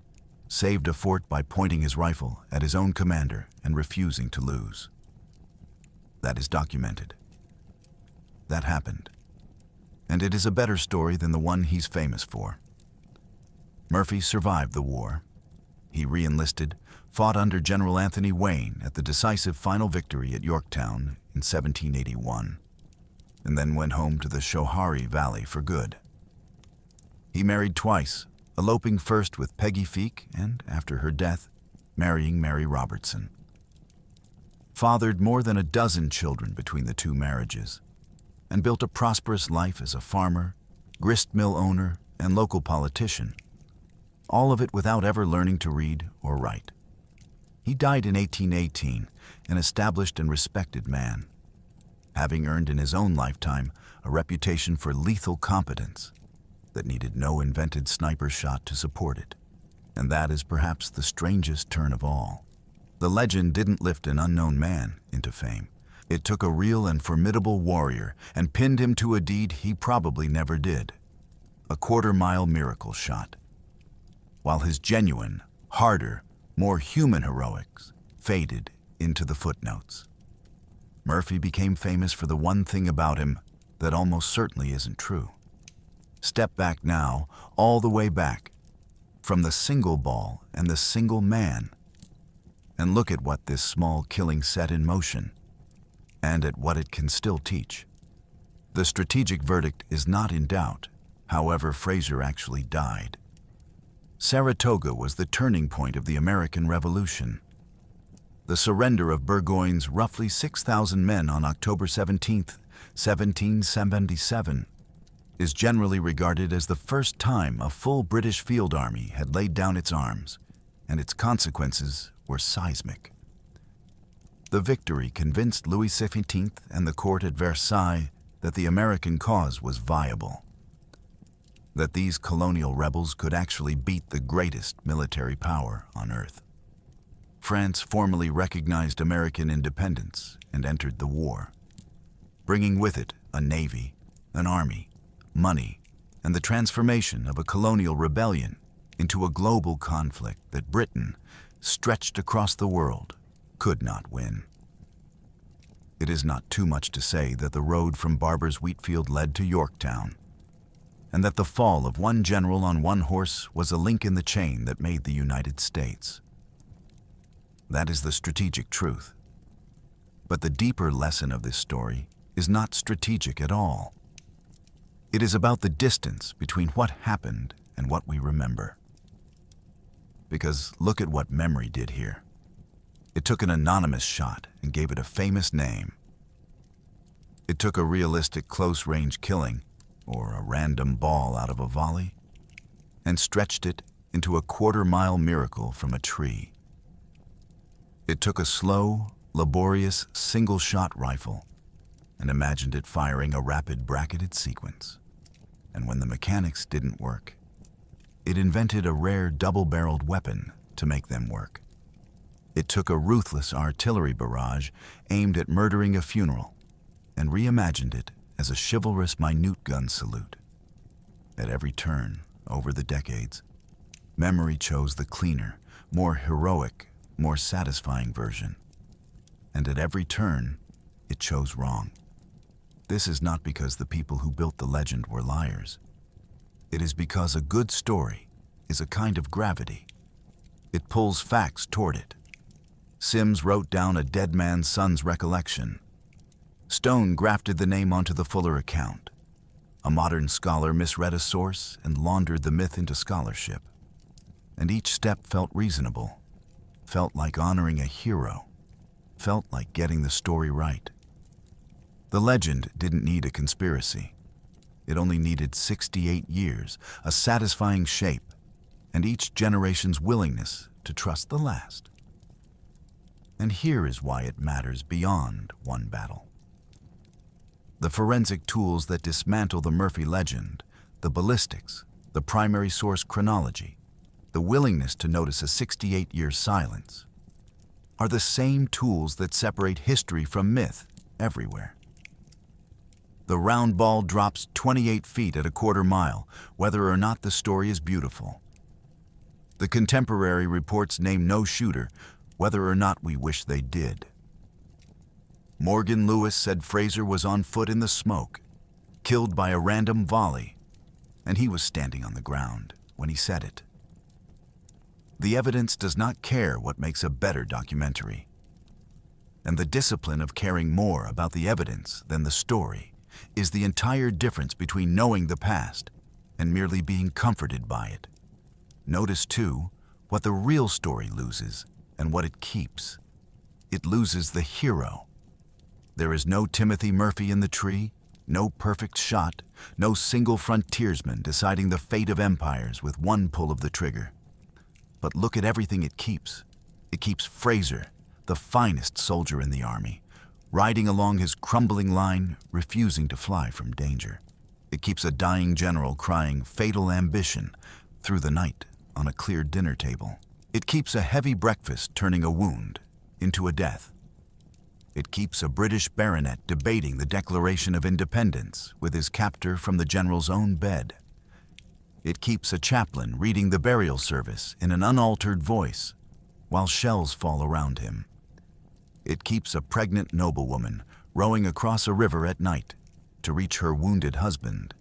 saved a fort by pointing his rifle at his own commander and refusing to lose. That is documented. That happened. And it is a better story than the one he's famous for. Murphy survived the war. He re-enlisted, fought under General Anthony Wayne at the decisive final victory at Yorktown in 1781, and then went home to the Schoharie Valley for good. He married twice, eloping first with Peggy Feek and, after her death, marrying Mary Robertson. Fathered more than a dozen children between the two marriages, and built a prosperous life as a farmer, grist mill owner, and local politician. All of it without ever learning to read or write. He died in 1818, an established and respected man, having earned in his own lifetime a reputation for lethal competence that needed no invented sniper shot to support it. And that is perhaps the strangest turn of all. The legend didn't lift an unknown man into fame. It took a real and formidable warrior and pinned him to a deed he probably never did. A quarter-mile miracle shot. While his genuine, harder, more human heroics faded into the footnotes. Murphy became famous for the one thing about him that almost certainly isn't true. Step back now, all the way back, from the single ball and the single man, and look at what this small killing set in motion, and at what it can still teach. The strategic verdict is not in doubt, however Fraser actually died. Saratoga was the turning point of the American Revolution. The surrender of Burgoyne's roughly 6,000 men on October 17, 1777, is generally regarded as the first time a full British field army had laid down its arms, and its consequences were seismic. The victory convinced Louis XV and the court at Versailles that the American cause was viable, that these colonial rebels could actually beat the greatest military power on earth. France formally recognized American independence and entered the war, bringing with it a navy, an army, money, and the transformation of a colonial rebellion into a global conflict that Britain, stretched across the world, could not win. It is not too much to say that the road from Barber's Wheatfield led to Yorktown, and that the fall of one general on one horse was a link in the chain that made the United States. That is the strategic truth. But the deeper lesson of this story is not strategic at all. It is about the distance between what happened and what we remember. Because look at what memory did here. It took an anonymous shot and gave it a famous name. It took a realistic close-range killing, or a random ball out of a volley, and stretched it into a quarter-mile miracle from a tree. It took a slow, laborious, single-shot rifle and imagined it firing a rapid bracketed sequence. And when the mechanics didn't work, it invented a rare double-barreled weapon to make them work. It took a ruthless artillery barrage aimed at murdering a funeral and reimagined it as a chivalrous minute gun salute. At every turn, over the decades, memory chose the cleaner, more heroic, more satisfying version. And at every turn, it chose wrong. This is not because the people who built the legend were liars. It is because a good story is a kind of gravity. It pulls facts toward it. Sims wrote down a dead man's son's recollection. Stone grafted the name onto the Fuller account. A modern scholar misread a source and laundered the myth into scholarship. And each step felt reasonable, felt like honoring a hero, felt like getting the story right. The legend didn't need a conspiracy. It only needed 68 years, a satisfying shape, and each generation's willingness to trust the last. And here is why it matters beyond one battle. The forensic tools that dismantle the Murphy legend, the ballistics, the primary source chronology, the willingness to notice a 68-year silence, are the same tools that separate history from myth everywhere. The round ball drops 28 feet at a quarter mile, whether or not the story is beautiful. The contemporary reports name no shooter, whether or not we wish they did. Morgan Lewis said Fraser was on foot in the smoke, killed by a random volley, and he was standing on the ground when he said it. The evidence does not care what makes a better documentary. And the discipline of caring more about the evidence than the story is the entire difference between knowing the past and merely being comforted by it. Notice, too, what the real story loses and what it keeps. It loses the hero. There is no Timothy Murphy in the tree, no perfect shot, no single frontiersman deciding the fate of empires with one pull of the trigger. But look at everything it keeps. It keeps Fraser, the finest soldier in the army, riding along his crumbling line, refusing to fly from danger. It keeps a dying general crying fatal ambition through the night on a clear dinner table. It keeps a heavy breakfast turning a wound into a death. It keeps a British baronet debating the Declaration of Independence with his captor from the general's own bed. It keeps a chaplain reading the burial service in an unaltered voice while shells fall around him. It keeps a pregnant noblewoman rowing across a river at night to reach her wounded husband,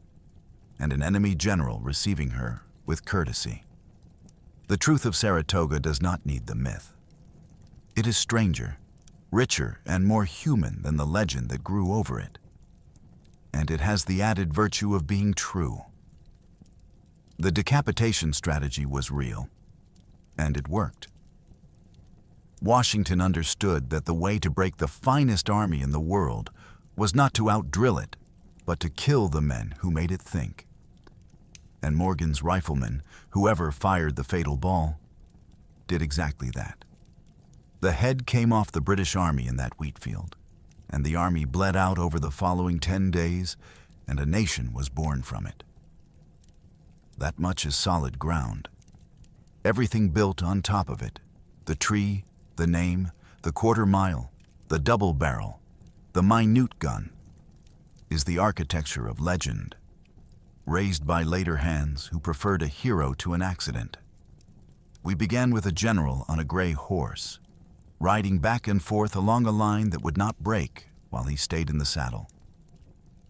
and an enemy general receiving her with courtesy. The truth of Saratoga does not need the myth. It is stranger, richer, and more human than the legend that grew over it. And it has the added virtue of being true. The decapitation strategy was real, and it worked. Washington understood that the way to break the finest army in the world was not to outdrill it, but to kill the men who made it think. And Morgan's riflemen, whoever fired the fatal ball, did exactly that. The head came off the British army in that wheat field, and the army bled out over the following 10 days, and a nation was born from it. That much is solid ground. Everything built on top of it, the tree, the name, the quarter mile, the double barrel, the minute gun, is the architecture of legend, raised by later hands who preferred a hero to an accident. We began with a general on a gray horse, riding back and forth along a line that would not break while he stayed in the saddle,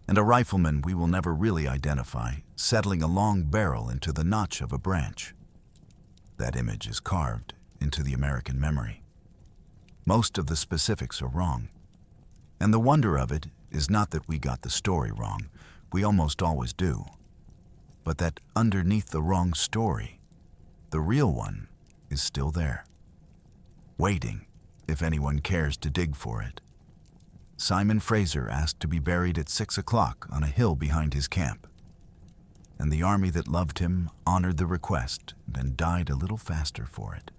and a rifleman we will never really identify, settling a long barrel into the notch of a branch. That image is carved into the American memory. Most of the specifics are wrong, and the wonder of it is not that we got the story wrong, we almost always do, but that underneath the wrong story, the real one is still there, waiting if anyone cares to dig for it. Simon Fraser asked to be buried at 6 o'clock on a hill behind his camp, and the army that loved him honored the request and died a little faster for it.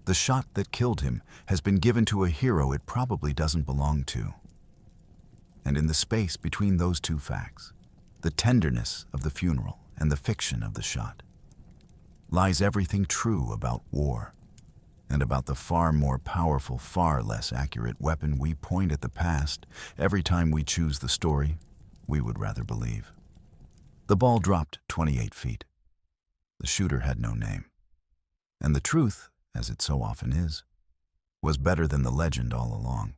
The shot that killed him has been given to a hero it probably doesn't belong to. And in the space between those two facts, the tenderness of the funeral and the fiction of the shot, lies everything true about war, and about the far more powerful, far less accurate weapon we point at the past every time we choose the story we would rather believe. The ball dropped 28 feet. The shooter had no name. And the truth, as it so often is, was better than the legend all along.